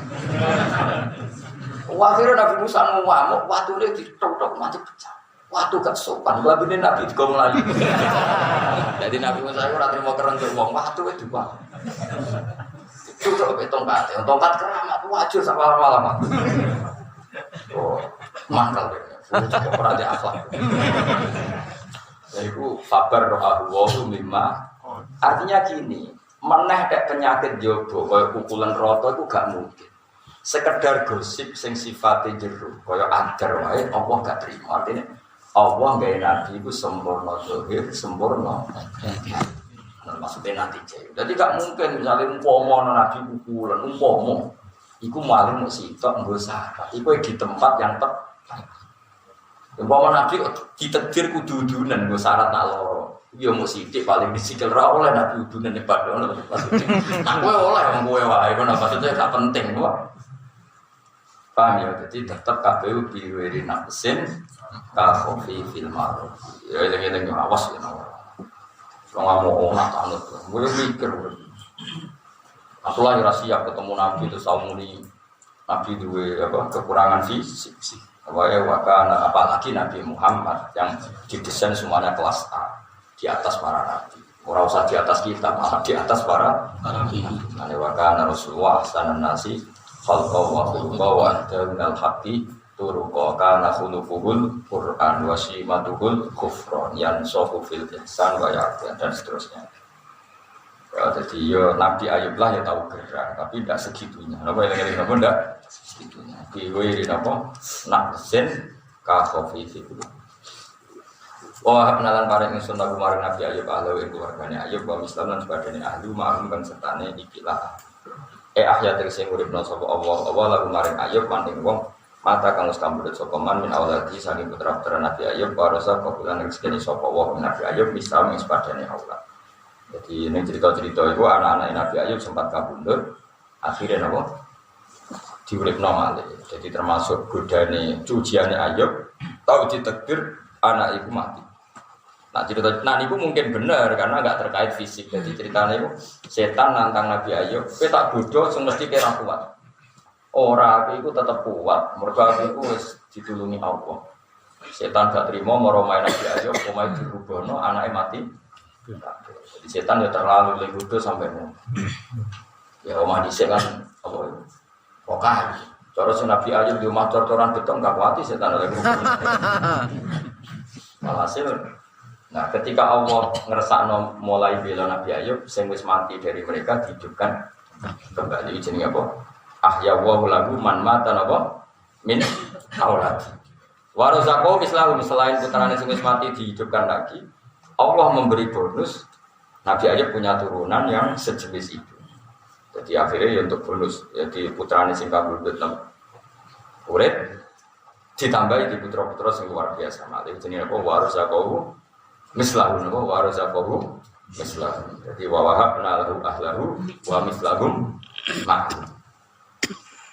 Akhirnya Nabi Musa ngamuk, watune ditok-tok macam pecah. Watu gak sopan, labine Nabi juga melayu. Jadi Nabi Musa itu ratri mau keren ke wong, watu itu juga. Cukup tongkat keramat, wajur sama lama-lama. Oh, mangkal deh, cukup pernah dia akhlak. Jadi itu sabar rohahu wahu mimma. Artinya gini, meneh dek penyakit jobo, kaya pukulan roto itu gak mungkin. Sekedar gosip sing sifatnya jeru, kaya adar wae, Allah gak terima. Artinya Allah gak nabi itu sempurna zahir, sempurna. Maksudnya nanti cewek. Jadi gak mungkin misalnya umpomo nabi pukulan, umpomo. Iku maling mau sitok nggak syarat. Iku di tempat yang tepat. Umpomo nabi ditetir kudu-kudunan nggak syarat nak loro. Iya mau sidik paling disikil ra oleh nabi udunan di padang. Nah gue oleh yang gue wae. Maksudnya gak penting kok. Paham ya? Jadi tetap KPU biwiri nafsin kakofi fil maruf. Ya ini awas ya nawar. Kalau mau nak anut, gue mikir. Aku lagi siap ketemu Nabi itu saumuni Nabi dua apa kekurangan fisik. Apalagi Nabi Muhammad yang didesain semuanya kelas A di atas para nabi. Orang usah di atas kita, malah di atas para nabi. Ane wakana Rasulullah sanan nasi khalqa wa khuluqa wa antal haqqi turuqa kana khuluquhul Qur'an wa simatuhul kufran yan sofu fil ihsan wa ya'ti dan seterusnya. Ya, jadi ya Nabi Ayub lah ya tahu gerak, tapi tidak segitunya. Apa yang apa tidak segitunya. Kiwiri apa? Naksin kakofi itu. Wah kenalan para insun lagu maring Nabi Ayub ahli keluarganya Ayub wa Islam dan sebagainya ahli ma'lum kan sertane ikilah. Ahya tegese uripna sapa Allah lagu maring Ayub manding wong mata kang stambul sapa man min awladi saking putra-putra Nabi Ayub warasa kabulan rezeki sapa wa Nabi Ayub Islam ing sepadane Allah. Jadi ini cerita-cerita itu anak-anak Nabi Ayub sempat kabundut, akhirnya apa? Diuripno malih. Jadi termasuk godane cuciane Ayub, tahu ditakdir anak itu mati. Nah cerita, itu mungkin benar karena nggak terkait fisik. Jadi ceritanya itu setan nantang Nabi Ayub, kowe tak bodoh, semesti kira kuat. Orang itu tetap kuat, mereka itu ditulungi Allah. Setan gak terima meromai Nabi Ayub, omai dirubono, anaknya mati. Jadi setan ya terlalu legudo sampai mau. Ya omah dhisik kan apa itu? Pokah. Cara si Nabi Ayub di omah cor-coran beton gak kuati setan legudo. Walhasil nah ketika Allah ngersakno mulai bela Nabi Ayub sing wis mati dari mereka dihidupkan kembali jenenge apa? Ahya wa lahu man mata napa? Min aulad. Wa razaqahu mislahu selain putrane sing wis mati dihidupkan lagi. Allah memberi bonus Nabi Ayub punya turunan yang sejenis itu. Jadi akhirnya ya untuk bonus jadi putrane sing kabul betem urip ditambahi di putra-putra sing luar biasa mati jenenge apa warzaqahu mislahu napa warzaqahu mislahu. Jadi wa wahabna lahu ahlahu wa mislahum ma'hum.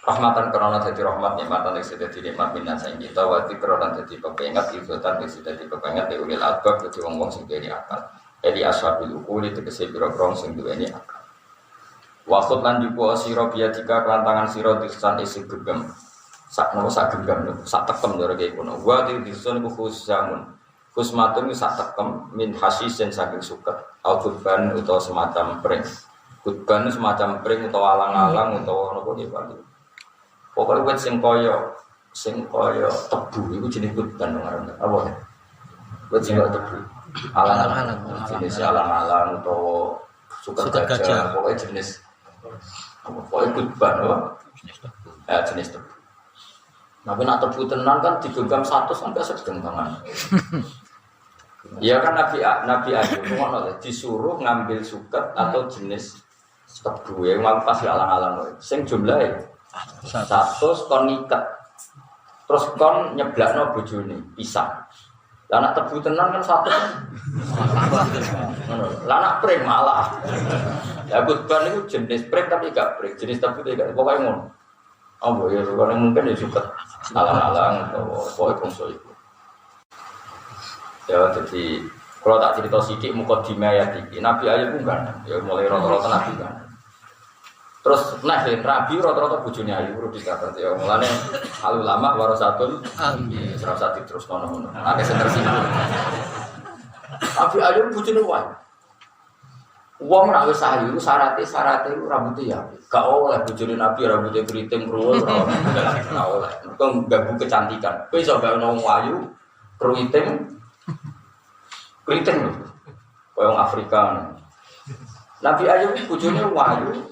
Rahmatan karena jadi rahmat nikmatan yang sudah dinikmat minat saya kita waktu karena jadi kepengat ibadah yang sudah dipengat di ulil albab jadi wong sing duweni akal. Jadi ashabil ukuli tegese pira-pira sing duweni akal. Waktu lan dipo sira biadika kelantangan sira disan isi gegem. Sak nopo sak gegem sak tekem yo rek kono. Wa disun khususamun. Kusmatun sak tekem min hasisen saking suket. Al-Qurban utawa semacam pring. Qurban semacam pring utawa alang-alang utawa nopo iki Pak. Pokoknya wet sing kaya tebu itu jenis kurban orang apa ya? Wet sing kaya tebu, alang-alang, jenis alang-alang atau suka gajah, pokoknya jenis, pokoknya kurban apa? Ya jenis tebu. Tapi nak tebu tenan kan digenggam 100 sampai sedeng tangan. Iya kan Nabi Ayub disuruh ngambil suket atau jenis tebu yang pas alang-alang, sing jumlahnya 100 kon niket terus kon nyeblakno bojone pisah. Lah anak tebu tenan kan 100. Lah anak pring malah. Ya kurban itu jenis pring tapi gak pring, jenis tebu tidak pokoke ngono. Oh ya kalau mungkin ya suka alang-alang atau pokoke bangsa itu. Ya jadi kalau tak cerita sithik mukadimah ya iki Nabi Ayub kan ya mulai rata-rata Nabi kan. Terus Nabi rata-rata bojone ayu perlu dicatat ya. Mulane al ulama warasatul amin. Serasa terus ngono-ngono. Akeh sing tersinggung. Nabi ayu bojone wae. Wong nek wis ayu syaratnya rambutnya ya. Gak oleh bojone Nabi rambutnya keriting kruwul ora oleh. Mergo ganggu kecantikan. Kowe iso gawe wong ayu keriting lho. Koyo wong Afrika. Nabi ayu bojone wayu.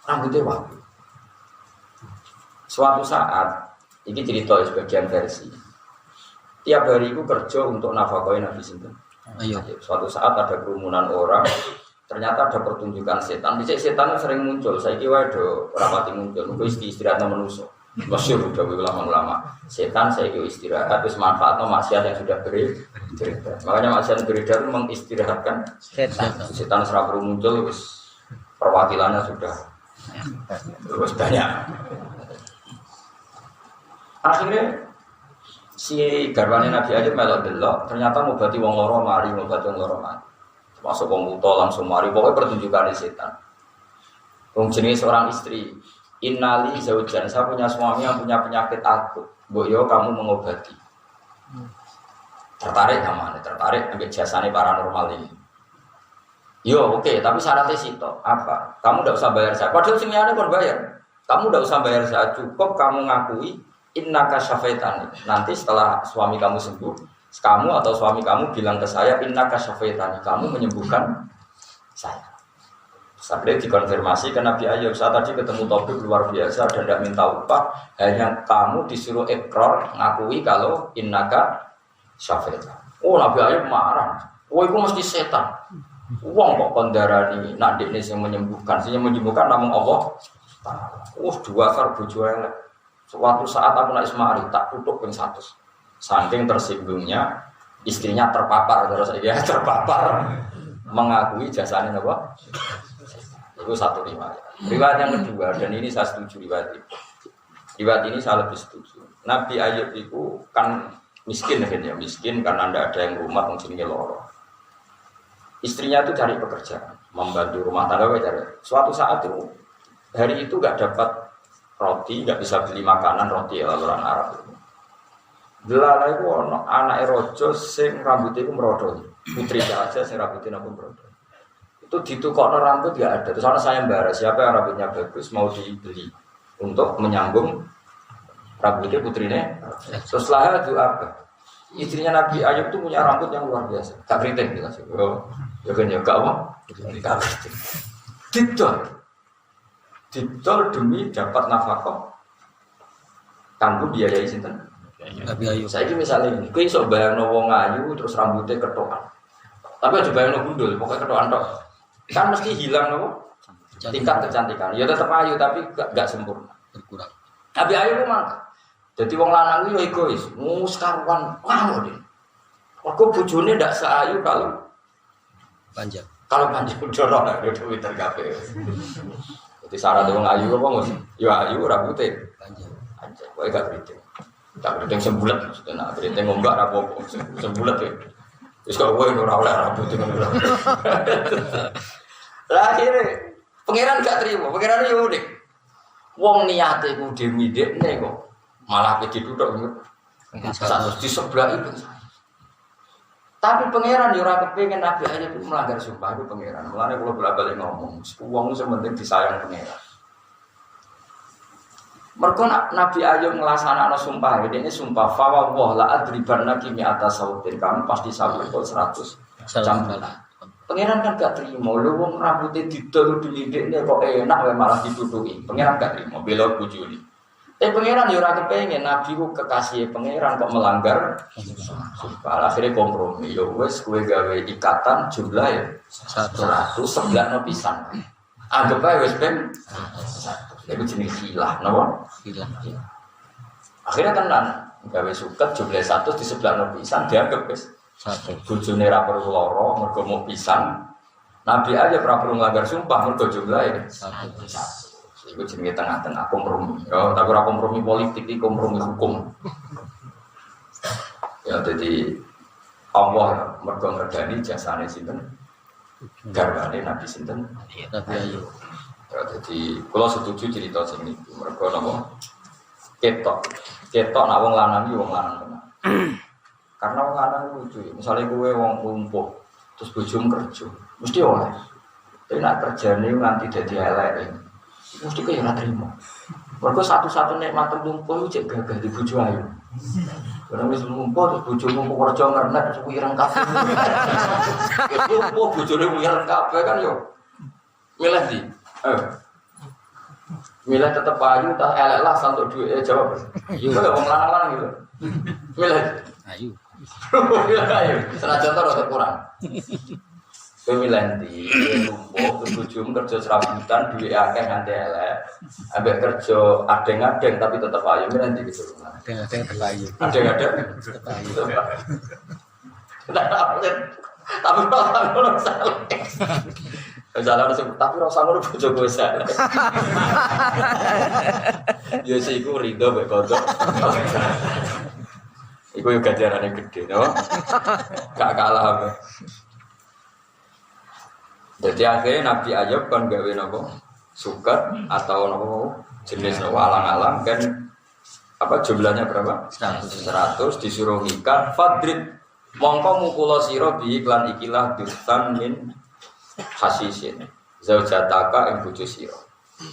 Rambutnya wangi. Suatu saat, ini cerita sebagian versi. Tiap hari itu kerja untuk nafkahi Nabi Sinten. Suatu saat ada kerumunan orang, ternyata ada pertunjukan setan. Bisa setan sering muncul. Saya kira ada rapati muncul. Mungkin istirahatnya manusia. Masyhur udah ulama-ulama. Setan saya kira istirahat. Terus manfaatnya maksiat yang sudah beredar. Makanya maksiat beredar itu mengistirahatkan setan. Setan serap muncul, terus perwakilannya sudah terus banyak. Akhirnya si garwane Nabi Ayub melok delok, ternyata ngobati wong loro mari, ngobati wong loro mari. Masuk wong buta langsung mari, pokoknya pertunjukan setan. Wong jenis seorang istri, innali zaujan, saya punya suami yang punya penyakit akut. Mbok yo kamu mengobati. Tertarik sama, tertarik ambil jasane paranormal ini. Yo oke, tapi syaratnya situ apa? Kamu tidak usah bayar saya. Padahal semuanya kon bayar. Kamu tidak usah bayar saya. Cukup kamu ngakui innaka syafaitani. Nanti setelah suami kamu sembuh, kamu atau suami kamu bilang ke saya innaka syafaitani. Kamu menyembuhkan saya. Sampai dikonfirmasi ke Nabi Ayub. Saya tadi ketemu topik luar biasa dan tidak minta upah. Hanya kamu disuruh ikrar ngakui kalau innaka syafaitani. Oh Nabi Ayub marah. Oh itu mesti setan. Uang kok kondarani nak dekne sing menyembuhkan namun Allah. Dua kar bojo elek. Suatu saat aku naik semari tak tutup ping 100. Saking tersinggungnya istrinya terpapar terus ya terpapar mengakui jasane napa? Itu satu riwayat. Riwayat yang kedua dan ini saya setuju riwayat ini. Riwayat ini saya lebih setuju. Nabi Ayub itu kan miskin ya, miskin karena tidak ada yang rumah mungkin loro. Istrinya itu cari pekerjaan, membantu rumah tangga cari. Suatu saat itu, hari itu nggak dapat roti, nggak bisa beli makanan roti ya orang Arab itu. Delala itu anak rojo sing rambutnya itu merodol, putri aja sing rambutnya pun merodol. Itu ditukokno rambut nggak ada. Terus anak saya mbara siapa yang rambutnya bagus mau dibeli untuk menyambung rambutnya putrinya. Terus lah itu apa? Istrinya Nabi Ayub itu punya rambut yang luar biasa, tak keriting gitu sih. Ya kan ya gak apa? Didol demi dapat nafkah. Kamu biayai sinten? Nabi Ayub. Saya ini misalnya ini, kau iso bayangno wong ayu terus rambutnya ketokan. Tapi aja bayangno gundul, pokoknya ketokan tok. Kan mesti hilang nopo? Tingkat kecantikan. Ya tetap ayu tapi gak sempurna. Berkurang. Nabi Ayub mangkat. Jadi wong lanang itu egois, sekaruan paham deh. Kok bojone ndak seayu kalau Panjang. Kalau panjang dorong ada duit tergape. Jadi syarat wong ayu apa Mus? Ya ayu rambutnya Panjang. Panjang. Kowe gak keriting. Tak keriting sembulat maksudnya. Nah, keriting ngombak ra apa-apa sembulat ya. Wis kok kowe ora oleh rambut ngono. Lah akhirnya pangeran gak terima. Pangeran yo unik. Wong niate ku demi-dekne kok malah dituthuk satu di sebelah itu. Tapi pangeran yo ora kepengin Nabi Ayub itu melanggar sumpah itu pangeran. Mulane kula bolak-balik ngomong, wong sing penting disayang pangeran. Mergo Nabi Ayub nglaksanakan sumpah, ini sumpah fa wa la adribanna kimi atas sautin. Kamu pasti sampai kok 100 campuran. Pangeran kan gak terima, lho wong rambutnya didol dilindikne kok enak wae malah ditutuki. Pangeran gak terima, bela bojone. Pangeran yo ora kepengin Nabi ku kekasih pangeran kok melanggar sumpah. Akhirnya kompromi. Yo wis kowe gawe ikatan jumlah ya 100 sebelah pisan. Anggap ae wis ben 100. Iku jenenge khilah, napa? Khilah. Akhirnya tenan gawe suket jumlah 100 di sebelah pisan dianggap wis 100. Bojone ra perlu lara mergo mau pisan. Nabi aja ora perlu melanggar sumpah mergo jumlahe 100. Itu jenenge tengah-tengah kompromi. Ya, tapi ora kompromi politik, iki kompromi hukum. Ya, jadi Allah mergo ngregani jasane sinten? Garwane Nabi sinten? Nabi Ayub. Ya, jadi kalau setuju cerita sing niku. Mergo napa? Ketok nak wong lanang iki wong lanang tenan. Karena wong lanang lucu. Misalnya kowe wong lumpuh terus bojomu kerja, mesti oleh. Tapi nak kerjane nganti dadi elek. Mesti kowe ora trimo. Mergo satu-satunya nikmat lumpuh iku cek gagah di bojo ayu. Ora wis lumpuh terus bojomu kerja ngernet terus wireng kabeh. Lumpuh bojone wireng kabeh kan yo. Milih di. Milih tetep ayu tak elek lah santuk duit jawab. Iya kok wong lanang-lanang gitu. Milih Ayu. ayu. Senajan to rada kurang. Kowe milih ndi? Lumpuh bojomu kerja serabutan duit akeh nganti elek. Ambek kerja adeng-adeng tapi tetep ayu milih ndi gitu. Adeng-adeng tetep ayu. Adeng-adeng Tetep ayu. Tapi kalau salah. Jalan sebut, tapi rasa ngono bojo gue salah. Ya sih, iku rido bae kodok. Iku yo gajarane gede, no? Gak kalah apa. Jadi akhirnya Nabi Ayub kan gawe nopo suket atau nopo jenis nopo alang-alang kan apa jumlahnya berapa? 100 disuruh ikat fadrib mongko mukulo sira bi iklan ikilah dirtan min hasisin zaujataka ing bojo sira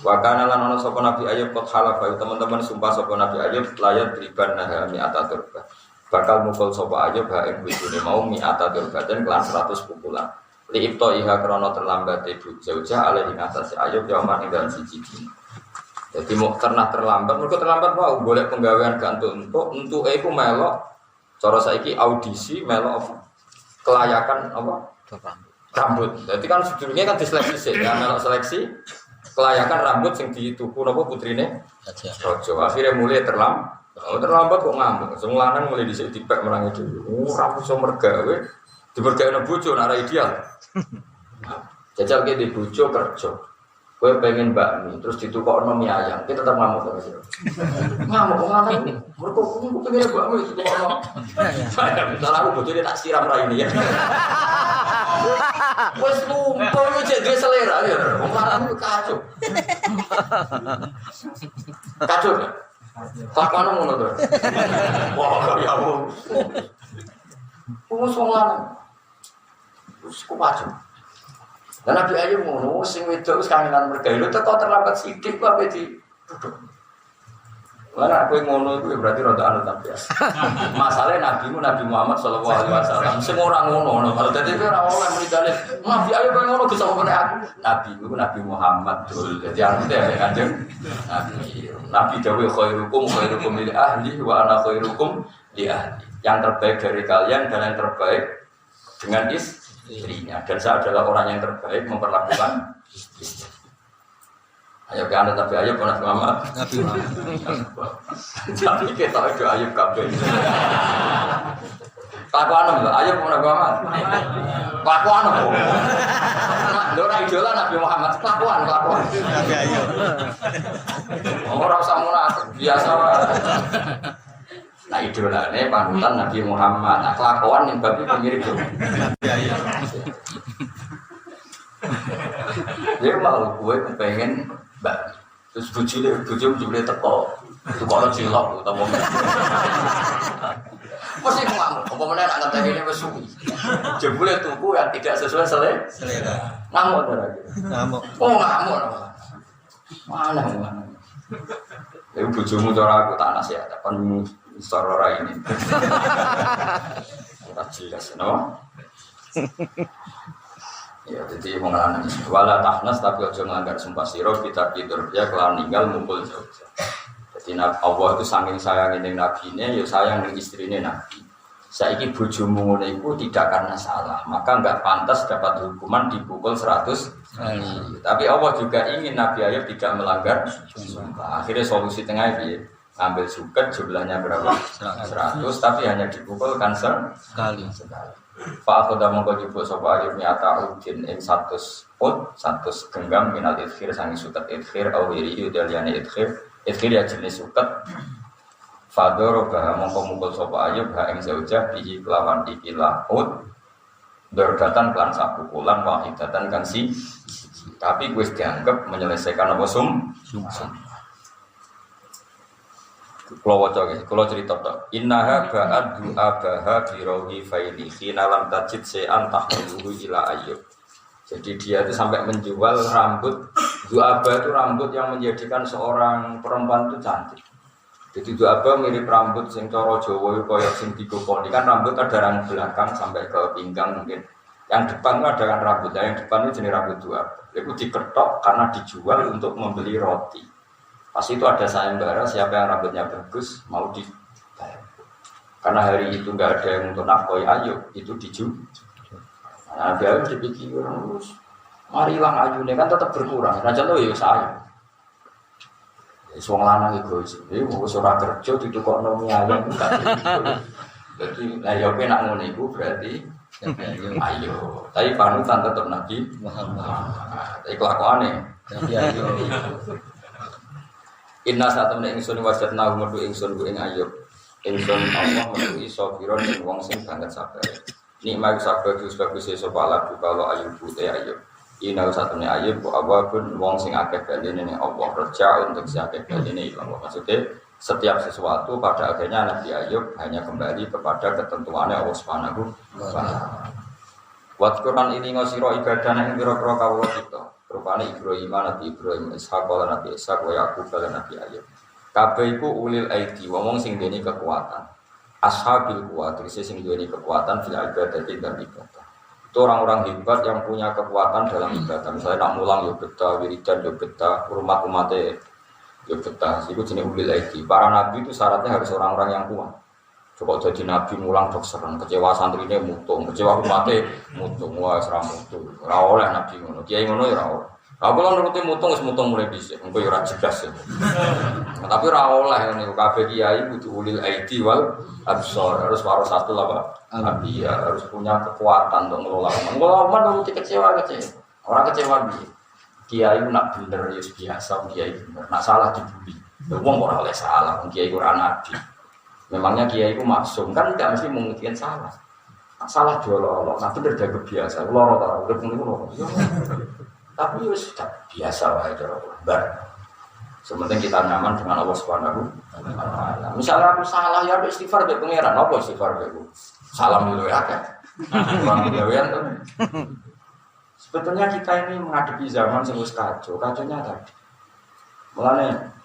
wa kana lan ana sapa Nabi Ayub qad halafa teman-teman sumpah sapa Nabi Ayub layat riban nahami ataturba bakal mukul sapa Ayub ha ing bojone mau mi ataturba dan kelan 100 pukulan li ibto iha krana terlambat ibu zaujah alih ing atas Ayub yaman ing dalem siji dina dadi mok terlambat mergo terlambat wae golek penggawean gak untuk iku melok cara saiki audisi melok apa kelayakan apa rambut. Jadi kan sebelumnya kan diseleksi sih, ya melok seleksi kelayakan rambut yang dituku nopo putrine Rojo. Akhirnya mulai terlambat kok ngamuk. Semua lanang mulai disik dipek menang itu. Rambut so mergawe, dibergawe na bojo nara ideal. Jajal ke di bojo kerja. Gue pengen bakmi, terus ditukokno mie ayam, kita tetap ngamuk sama sih. Ngamuk, mereka aku pengen bakmi, ditukokno. Misalnya aku bojone tak siram rai ini ya. Wes lumpur yo jadi selera ya. Wong lanang kacau. Kacau. Tak kono ngono to. Wah, ya Allah. Wong lanang. Wes ku kacau. Dan Nabi Ayub ngono sing wedok wis kangenan mergawe lho teko terlambat sithik kok ape di duduk. Lah kowe ngono iku berarti rada anut Nabi. Masalahnya Nabi Muhammad sallallahu alaihi wasallam sing ora ngono. Kalau dadi ora oleh mrikane Nabi Ayub kowe ngono Gus apa aku. Nabi Muhammad dul. Dadi artine ya Kanjeng Nabi dawuh khairukum li ahli wa ana khairukum li ahli. Yang terbaik dari kalian dan yang terbaik dengan istrinya dan saya adalah orang yang terbaik memperlakukan istri. Ayo kan Nabi Ayub Nabi Muhammad. Tapi kita itu Ayub kabeh. Kelakuan lho Ayub Nabi Muhammad. Kelakuan lho. Lho ora idola Nabi Muhammad kelakuan. Nabi Ayub. Ora usah munafik biasa wae. Nah idolane panutan Nabi Muhammad. Nah kelakuan yang babi mirip tuh. Dia mau gue kepengen mbak. Terus bujule teko. Tukokno cilok utawa. Mesti ngamuk. Apa meneh anak tadi wis suwi. Jebule tuku yang tidak sesuai selera. Ngamuk ora gitu. Ngamuk. Oh ngamuk. Mana. Ibu bojomu cara aku tak nasihat kon sorora ini. Tak jelas, no? Ya, jadi mengalami wala tahnas tapi aja ngelanggar sumpah siro kita tidur dia kelar ninggal mumpul jauh. Jadi Allah itu saking sayang ini nabinya, ya sayang dengan istrinya nabi. Saiki bojomu ngono iku tidak karena salah, maka enggak pantas dapat hukuman dipukul 100 kali. Tapi Allah juga ingin Nabi Ayub tidak melanggar sumpah. Akhirnya solusi tengah piye? Ambil suket jumlahnya berapa? 100 tapi hanya dipukul kan sekali. Pak Akhoda mongko jupuk sapa Ayub nyata udin ing 100 pot 100 genggam minal idkhir sangi suket idkhir au iri udaliane idkhir ya jenis suket. Fadoro bah mongko mukul sapa Ayub ha ing zaujah bihi kelawan ikilah ud dordatan kelan sapukulan wahidatan kan si tapi gue dianggap menyelesaikan apa sumpah. Kalau cerita tak, innaha ba'ad du'abaha birawi faili khina lam tajid se'an tahmiluhu ila ayyub. Jadi dia itu sampai menjual rambut du'aba itu rambut yang menjadikan seorang perempuan itu cantik. Jadi du'aba mirip rambut sing cara Jawa koyo sing digoponi kan rambut ada yang belakang sampai ke pinggang mungkin. Yang depan itu ada kan rambut, yang depan itu jenis rambut du'aba. Itu diketok karena dijual untuk membeli roti. Pas itu ada sayembara, siapa yang rambutnya bagus mau dibayar. Karena hari itu nggak ada yang untuk nafkoi Ayub, itu dijual. Nah, dia harus dipikir, marilah Ayubnya kan tetap berkurang. Raja tuh ya saya. Suang lanang egois, mau surah kerja itu kok nomi ayam enggak. Jadi Ayubnya nak ngono itu berarti ayo. Tapi panutan tetap Nabi Muhammad. Tapi kelakuannya Nabi Ayub. Inna saat temen ingsun wajatna medu ingsun ku ing Ayub. Ingsun Allah medu iso pira ning wong sing banget sabar. Nikmat sabar Gus bagus sapa ala kalau Ayub te Ayub. Inna saat temen Ayub ku awakun wong sing akeh baline ning Allah reja untuk si akeh baline Allah. Maksudnya setiap sesuatu pada akhirnya Nabi Ayub hanya kembali kepada ketentuannya Allah Subhanahu wa taala. Wat Quran ini ngosiro ibadah ing pira-pira kawula kita. Rupane Ibrahim, Nabi Ibrahim, Ishaq, Nabi Ishaq, wa Yaqub, Nabi Ayub. Kabeh iku ulil aidi, wong sing duweni kekuatan. Ashabil quwat, sing duweni kekuatan fil ibadati dan ibadah. Itu orang-orang hebat yang punya kekuatan dalam ibadah. Misalnya nak mulang yo betah, wiridan yo betah, umat-umate yo betah. Iku jenenge ulil aidi. Para nabi itu syaratnya harus orang-orang yang kuat. Coba jadi nabi mulang dok serang, kecewa santrinya mutung, kecewa umatnya mutung, wah serang mutung. Ora oleh nabi ngono, kiai ngono ya ora oleh. Aku lan nuruti mutung wis mutung mulai dhisik, engko ya ora jelas ya. Tapi ora oleh niku kabeh kiai kudu ulil aidi wal absar, harus warasatul apa? Anbiya, harus punya kekuatan untuk ngelola umat. Ngelola umat nuruti kecewa. Orang kecewa piye? Kiai nak bener ya biasa, kiai bener. Nak salah dibuli. Wong ora oleh salah, kiai ora nabi. Memangnya kiai itu maksum kan tidak mesti memungkinkan salah. Salah jual-jual, nah bener jaga biasa. Loro tahu, udah punya loro. Tapi ya sudah biasa lah itu. Sementing kita nyaman dengan Allah Subhanahu wa taala. Misalnya aku salah ya ada istighfar dari pangeran, apa istighfar dari salam dulu ya kan. Orang gawean tuh. Sebetulnya kita ini menghadapi zaman sing wis kacau, kacaunya tadi. Mulane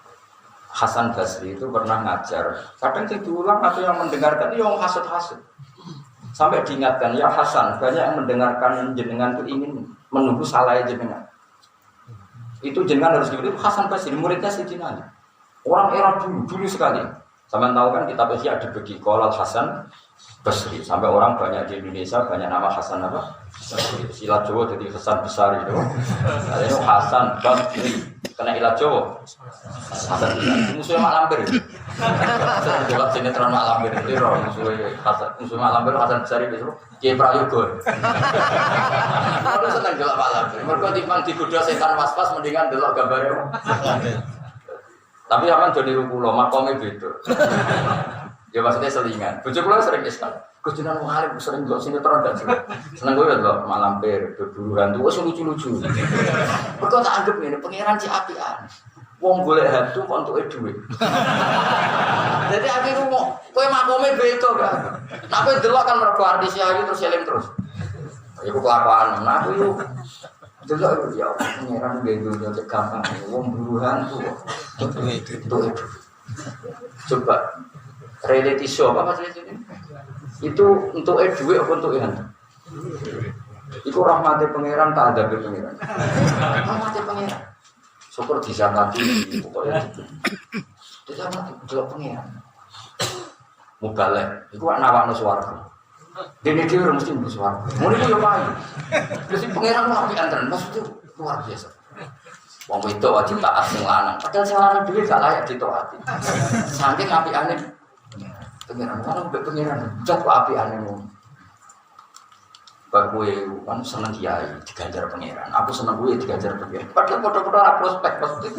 Hasan Basri itu pernah ngajar. Kadang yang diulang atau yang mendengarkan itu yang hasut-hasut. Sampai diingatkan, ya Hasan, banyak yang mendengarkan jenengan itu ingin menunggu salah jenengan. Itu jenengan harus diberi. Hasan Basri, muridnya Sayyidina Ali. Orang era dulu sekali. Sampai tahu kan kitab Ihya dibagi Qolal Hasan Basri. Sampai orang banyak di Indonesia banyak nama Hasan apa? Ilat Jawa jadi Hasan besar itu. Itu Hasan Basri. Kena ilat Jawa. Hasan musuhnya Mak Lampir. Saya jawab sinetron Mak Lampir itu musuh Mak Lampir Hasan Basri itu Kiai Prayogo. Kalau seneng delok Mak Lampir. Mergo timbang digoda setan was-was mendingan delok gambare. Tapi aman jadi rukulo makome beda. Ya maksudnya selingan. Bojo kula sering Islam. Gus jenengan wong alim sering delok sinetron dan seneng gue delok Mak Lampir berburu hantu wis lucu-lucu. Mergo tak anggap ngene pangeran si apian. Wong golek hantu kok entuke dhuwit. Jadi akhirnya mau kowe makome beda kan. Tapi delok kan mergo artis ayu terus eling terus. Iku kelakuan. Nah aku yo delok ya pangeran gendul cek gampang. Wong buru hantu kok dhuwit. Coba reality show apa maksudnya ini? Itu untuk duit apa untuk hantu? Itu rahmati pangeran tak ada pangeran. Rahmati pangeran. Syukur disangati pokoknya itu. Disangati delok pangeran. Mubalek, iku nawakno swarga. Dene dhewe mesti mlebu swarga. Mun iku yo payu. Terus pangeran wae antren maksudnya luar biasa. Wong wedok wajib taat sing lanang. Padahal sing lanang dhewe gak layak ditaati. Saking apikane pangeran, kalau mbek pangeran, jatuh apikane ngono. Bagus kan seneng kiai diganjar pangeran. Aku seneng gue diganjar pangeran. Padahal foto-foto prospek pasti.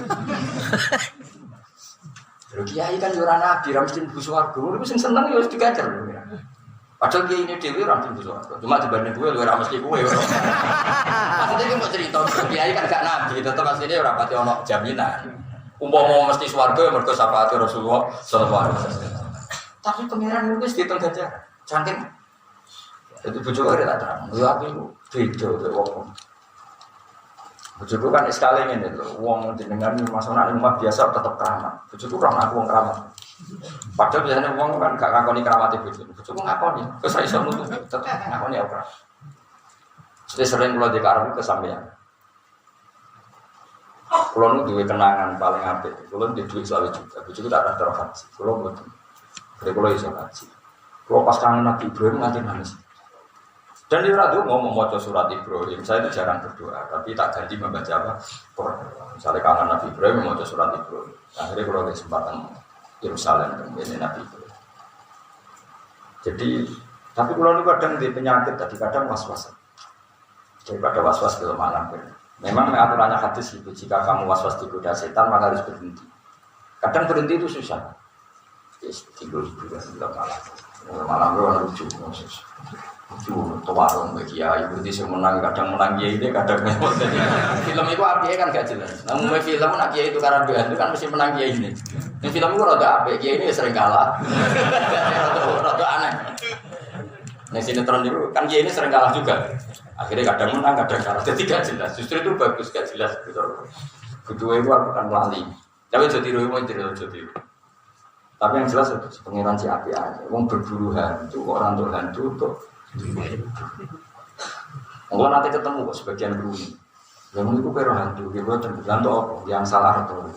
Kiai kan ora nabi, ra mesti mlebu swarga. Iku sing seneng ya wis diganjar pangeran. Padahal dia ini dewi rampung besar. Cuma dibanding gue luar ramas di gue. Maksudnya gue mau cerita, kiai kan gak nabi, tetap aslinya rapati ono jaminan. Umpama mesti swarga mergo syafaat Rasulullah sallallahu alaihi wasallam. Tapi pengiran nulis di tengah jalan, cantik. Itu bojoku ada tak terang. Ya aku beda wong. Bojoku kan sekali ngene lho, wong jenengan masuk rumah biasa tetep keramat. Bojoku ora aku wong keramat. Padahal biasanya wong kan gak ngakoni keramate bojoku. Bojoku ngakoni, wis iso nutup tetep ngakoni ora. Sering kula dikarep kesampeyan. Kulo nu duwe kenangan paling apik. Kulo duwe duit selawe juga. Bojoku tak ada haji. Kulo mboten. Kulo iso haji. Kulo pas kangen Nabi Ibrahim nganti nangis. Dan di radio ngomong maca surat Ibrahim. Saya itu jarang berdoa, tapi tak ganti membaca apa? Quran. Misalnya kangen Nabi Ibrahim maca surat Ibrahim. Akhirnya kulo ada kesempatan Yerusalem ini Nabi Ibrahim. Jadi, tapi kulo nu kadang di penyakit tadi kadang was-was. Daripada was-was kelemahan. Memang aturannya hadis itu, jika kamu was-was digoda setan maka harus berhenti. Kadang berhenti itu susah. Tidur malam lucu, warung bagi kiai, berarti semenang kadang menang kiai ini kadang memang. Film itu api kan gak jelas. Namun film nak kiai itu karena itu kan mesti menang kiai ini. Yang film itu rada api, kiai ini sering kalah. Rada aneh. Nah sinetron itu kan kiai ini sering kalah juga. Akhirnya kadang menang, kadang kalah. Jadi gak jelas. Justru itu bagus, gak jelas. Kedua itu aku akan lali. Tapi jadi rumah jadi. Tapi yang jelas itu pengiran si api aja. Wong berburu hantu, orang tuh hantu tuh. Enggak nanti ketemu kok sebagian rumi. Yang itu kira hantu, dia buat hantu apa? Yang salah atau?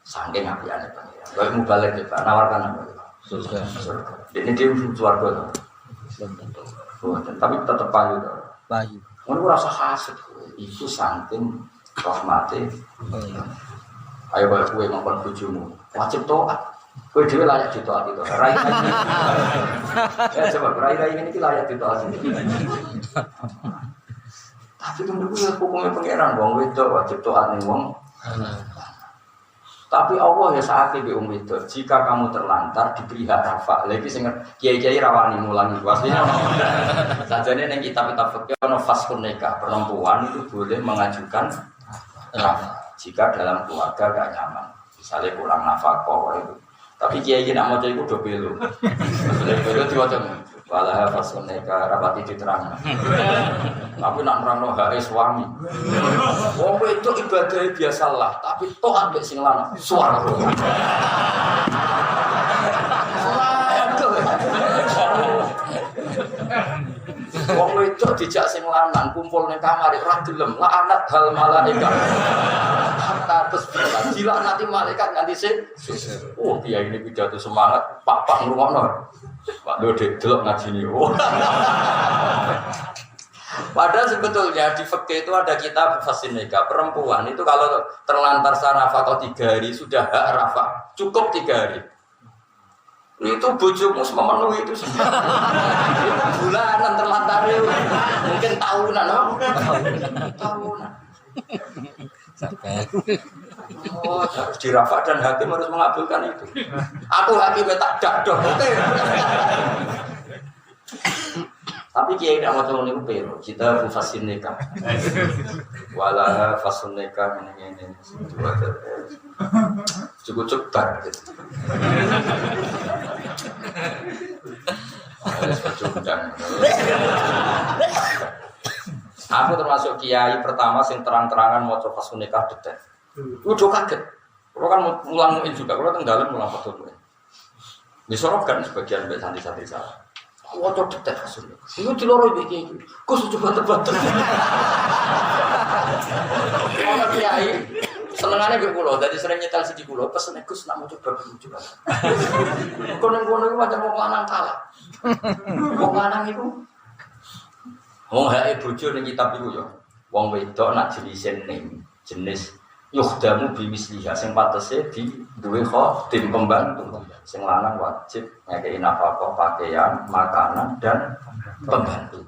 Saking api aja pengiran. Kalau mau balik kita nawarkan apa? Surga. Ini dia suarga. Tapi tetap payu tuh. Payu. Mau rasa hasut, itu saking rahmati. Ayo kalau kue ngomong bujumu, wajib toat. Kue dia layak ditoat itu. Rai. Ya coba rai ini layak ditoat. Tapi menurut gue hukumnya pangeran, wong itu wajib toat nih wong. Tapi Allah ya saat ini itu, jika kamu terlantar diberi hak rafa, lagi sing kiai-kiai rawani mulangi pastinya. Sajane ning kitab-kitab fikih ono faskun nikah, perempuan itu boleh mengajukan rafa jika dalam keluarga gak nyaman. Misalnya kurang nafkah itu. Tapi kiai nak maca iku do belo. Belo diwaca wala faskun nikah rapati diterang. Tapi nak nerangno hak suami. Wong itu ibadah biasalah, tapi taat mek sing lanang swarga. Wong itu dijak sing lanang kumpul ning kamar ora gelem, laknat hal malaikat. Hatta tasbih. Gila nanti malaikat nganti sing. Oh, dia ini pidato semangat, Pak ngrungokno. Pak Dodek delok ngajine. Padahal sebetulnya di fikih itu ada kitab fasin nikah. Perempuan itu kalau terlantar sarafah 3 hari sudah hak rafah, cukup 3 hari. Itu bojomu memenuhi itu semua. Bulanan terlantar itu. Mungkin tahunan, tahunan. Oh, harus dirafah dan hakim harus mengabulkan itu. Aku hakimnya tak dakdok. Tapi kiai tidak mau tolong itu pero kita fasin nikah, wala fasun nikah ini cukup cepat. Aku termasuk kiai pertama sing terang-terangan mau coba fasun nikah detail. Udah kaget. Kalau kan ngulang juga, kalau tenggelam ngulang betul. Disorotkan sebagian dari santri-santri saya. Wajah detek hasilnya. Itu di lorong begini. Kau sudah banter-banter. Kalau kiai senengannya gue pulau. Dari sering nyetel sidi pulau. Pesennya Gus nak mau coba dulu. Konon-konon itu macam mau lanang kalah. Mau lanang itu. Mau hai bujur nih kitab itu ya. Wong wedok nak jenis yukhdamu bimisliha sing patese di duwe tim pembantu. Sing lanang wajib ngekeki nafkah, pakaian, makanan dan pembantu.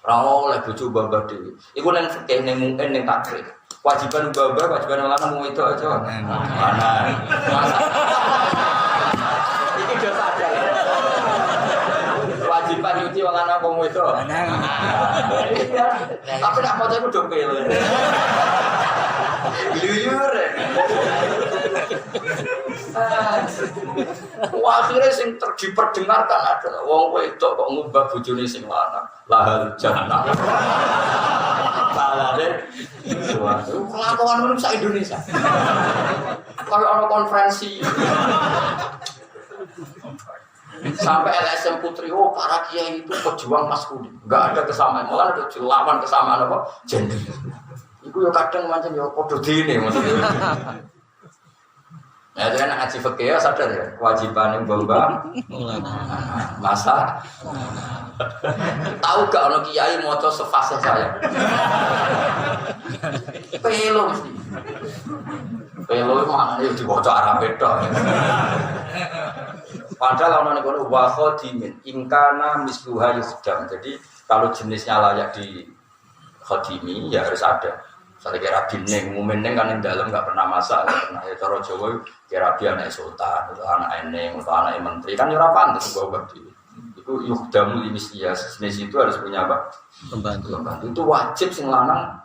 Ora oleh bojo mbah dhewe. Iku ning fikih ning mungkin ning takrif. Kewajiban mbah, kewajiban lanang mung itu aja. Mana? Iki dosa ada. kok lanang wong itu. Iya. Tapi nak maca iku do pele. Gluyur. Wah, akhirnya sing diperdengarkan adalah wong wedok kok ngubah bojone sing lanang. Lahal jannah. Balane suatu kelakuan manusia Indonesia. Kalau ada konferensi sampai LSM Putri, oh para kiai itu pejuang maskulin, nggak ada kesamaan, malah ada lawan kesamaan apa? Gender. Iku yo kadang macam yo podo dene maksudnya. Ya itu kan ngaji fikih sadar ya, kewajiban yang mbak masa tahu gak ono kiai maca sefase saya. Pelo mesti. Pelo mana yo diwaca Arab tok. Padahal ono niku wa khadimin ingkana misluha yusdam. Jadi kalau jenisnya layak di khadimi ya harus ada. Saya kira bining, mumeneng kan yang dalam nggak pernah masak, nggak pernah ya cara Jawa kira biar anak sultan, atau anak eneng, atau anak menteri kan jurah pantas bawa bagi. Itu yukdamu limislia jenis itu harus punya apa? Pembantu. Itu wajib sing lanang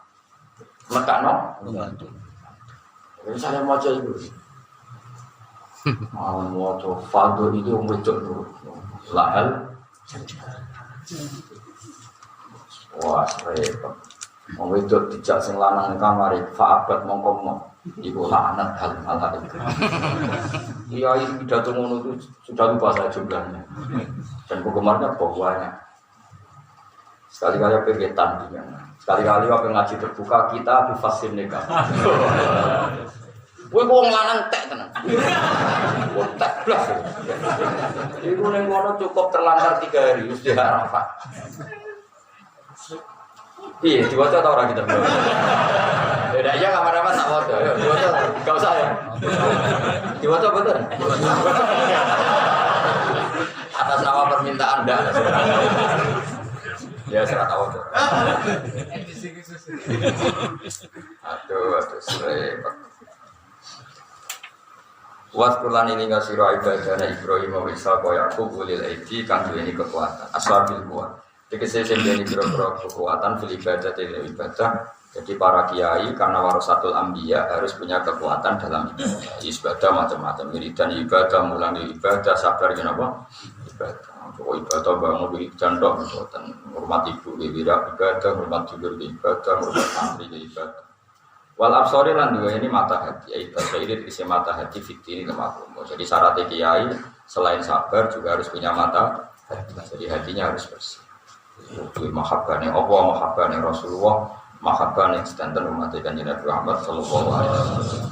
mekano pembantu. Jadi saya mau coba itu. Mau coba faldo itu ngecok dulu, lahal. Wah repot. Wong wedok dijak sing lanang ning kamar fa'abat mongko iku laknat hal-hal itu. Iya iki pidato ngono itu sudah lupa saya jumlahnya. Dan penggemarnya banyak. Sekali-kali apa kegiatan dia. Sekali-kali apa ngaji terbuka kita bifasir nikah. Kowe wong lanang tek tenan. Wong tek blas. Iku ning ngono cukup terlantar 3 hari wis diharapkan. Iya, diwaca atau orang kita belum? Beda aja kamar-kamar tak waca, ya diwaca, gak usah ya. Diwaca betul. Atas nama permintaan Anda. Ya serat waca. Aduh, repot. Waskulan ini ngasiro ibadahnya Ibrahim wa Ishaq wa Yaqub ulil aidi kang duweni kekuatan aswabil kuat. Dikese sendiri biro-biro kekuatan fil ibadah dan ibadah. Jadi para kiai karena warasatul anbiya harus punya kekuatan dalam ibadah macam-macam. Wiridan ibadah, mulangi ibadah, sabar kenapa? Ibadah. Ibadah bangun wiridan dok, hormat ibu ibadah, hormat jubir ibadah, hormat santri ibadah. Wal absori lan dua ini mata hati. Ibadah ini diisi mata hati fikri ini lemakum. Jadi syarat kiai selain sabar juga harus punya mata hati. Jadi hatinya harus bersih. Itu mahabbah yang Allah, mahabbah yang Rasulullah, mahabbah yang sedanten umat Nabi Muhammad sallallahu alaihi wasallam.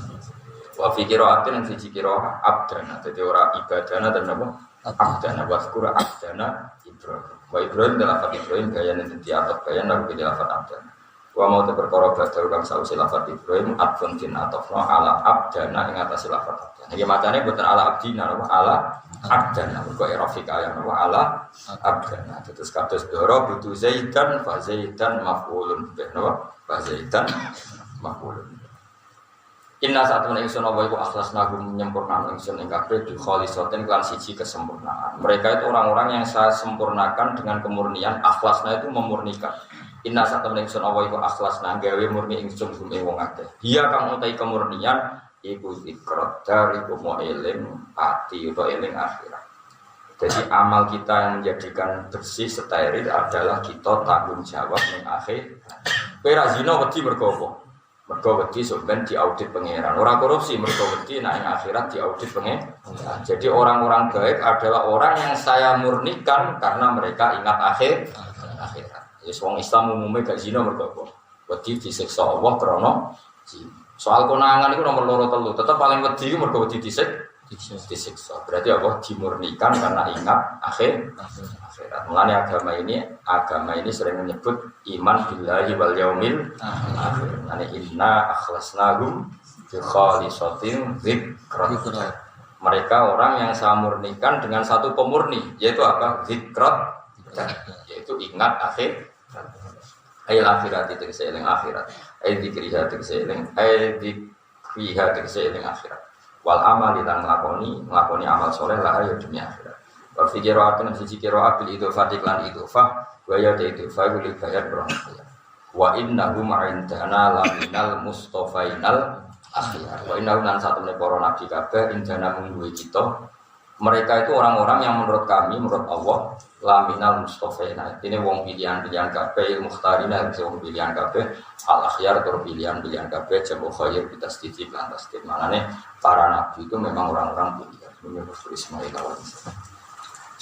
Wa fi qira'atin yang fi qira'ah abdana, jadi orang ibadana dan apa? Abdana wa zkura abdana Ibrahim. Wa Ibrahim dalam lafaz Ibrahim bayan yang diatat bayan lalu di lafaz abdana. Wa mau terperkara badal kang sausi lafaz Ibrahim adfun din atafna ala abdana ing atas lafaz abdana. Iki macane boten ala abdina ala abdana kok erofika yang ala abdana terus kados doro butuh zaidan fa zaidan maf'ulun bih napa fa zaidan maf'ulun. Inna satu ingsun apa iku akhlasna gum menyempurnakan ingsun ing kabeh di khalisatin kelan siji kesempurnaan. Mereka itu orang-orang yang saya sempurnakan dengan kemurnian. Akhlasna itu memurnikan. Inna satu ingsun apa iku akhlasna gawe murni ingsun gum ing wong akeh. Dia kang utai kemurnian iku zikrot dari mau eling hati atau eling akhirat. Jadi amal kita yang menjadikan bersih steril adalah kita tanggung jawab ning akhir. Kowe ra zina wedi mergo apa? Mergo wedi sampeyan diaudit pangeran. Ora korupsi mergo wedi nek ing akhirat diaudit pangeran. Jadi orang-orang baik adalah orang yang saya murnikan karena mereka ingat akhirat. Wis wong Islam umumnya gak zina mergo apa? Wedi disiksa Allah krana zina. Soal konangan itu nomor 2 3 tetap paling wedi itu mergo wedi disiksa. Berarti apa? Dimurnikan karena ingat akhirat. Mulane agama ini sering menyebut iman billahi wal yaumil akhir. Ane inna akhlasnahum bi khalisatin dzikra. Mereka orang yang saya murnikan dengan satu pemurni, yaitu apa? Dzikra, yaitu ingat akhirat. Ayat akhirat itu keseling akhirat. Ayat dikriha itu keseling. Ayat dikriha itu keseling akhirat. Wal amal dan melakoni amal soleh lah ya dunia akhirat. Wa fi qira'atin fi qira'at bil idhofati lan idhofah wa ya idhofah bil bayat berangkat. Wa innahu ma'indana laminal mustofainal akhyar. Wa innahu lan satune para nabi kabeh indana mungguwe kita. Mereka itu orang-orang yang menurut kami, menurut Allah laminal mustofaina. Ini wong pilihan-pilihan kabeh, mukhtarina wong pilihan kabeh, al akhyar tur pilihan-pilihan kabeh jamu khair kita sedikit lan tasdid. Manane para nabi itu memang orang-orang pilihan. Ini Rasul Ismail awal.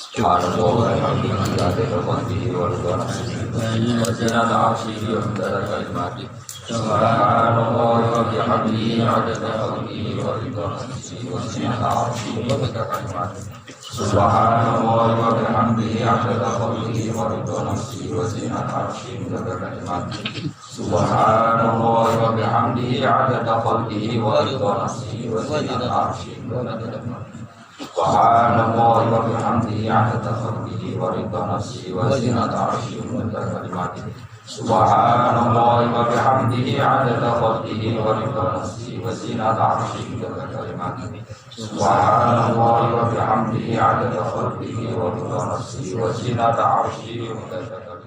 Subhanallah walhamdulillah wa bihi wa ridwana wa zinata arsyihi wa midada kalimatihi. Subhanallah wa bihamdihi 'adada khalqihi wa ridwana nafsihi wa zinata arsyihi wa midada kalimatihi. Subhanallah wa bihamdihi 'adada khalqihi wa ridwana nafsihi wa zinata arsyihi wa midada kalimatihi. Subhanallah wa bihamdihi 'adada khalqihi wa ridwana nafsihi wa zinata arsyihi wa midada kalimatihi. Subhanallah wa bihamdihi 'adada khalqihi wa ridha nafsihi wa zinata 'arsyihi wa midada kalimatihi. Subhanallah wa bihamdihi 'adada khalqihi wa ridha nafsihi wa zinata 'arsyihi wa midada kalimatihi. Subhanallah wa bihamdihi 'adada khalqihi wa ridha nafsihi wa zinata 'arsyihi wa midada kalimatihi.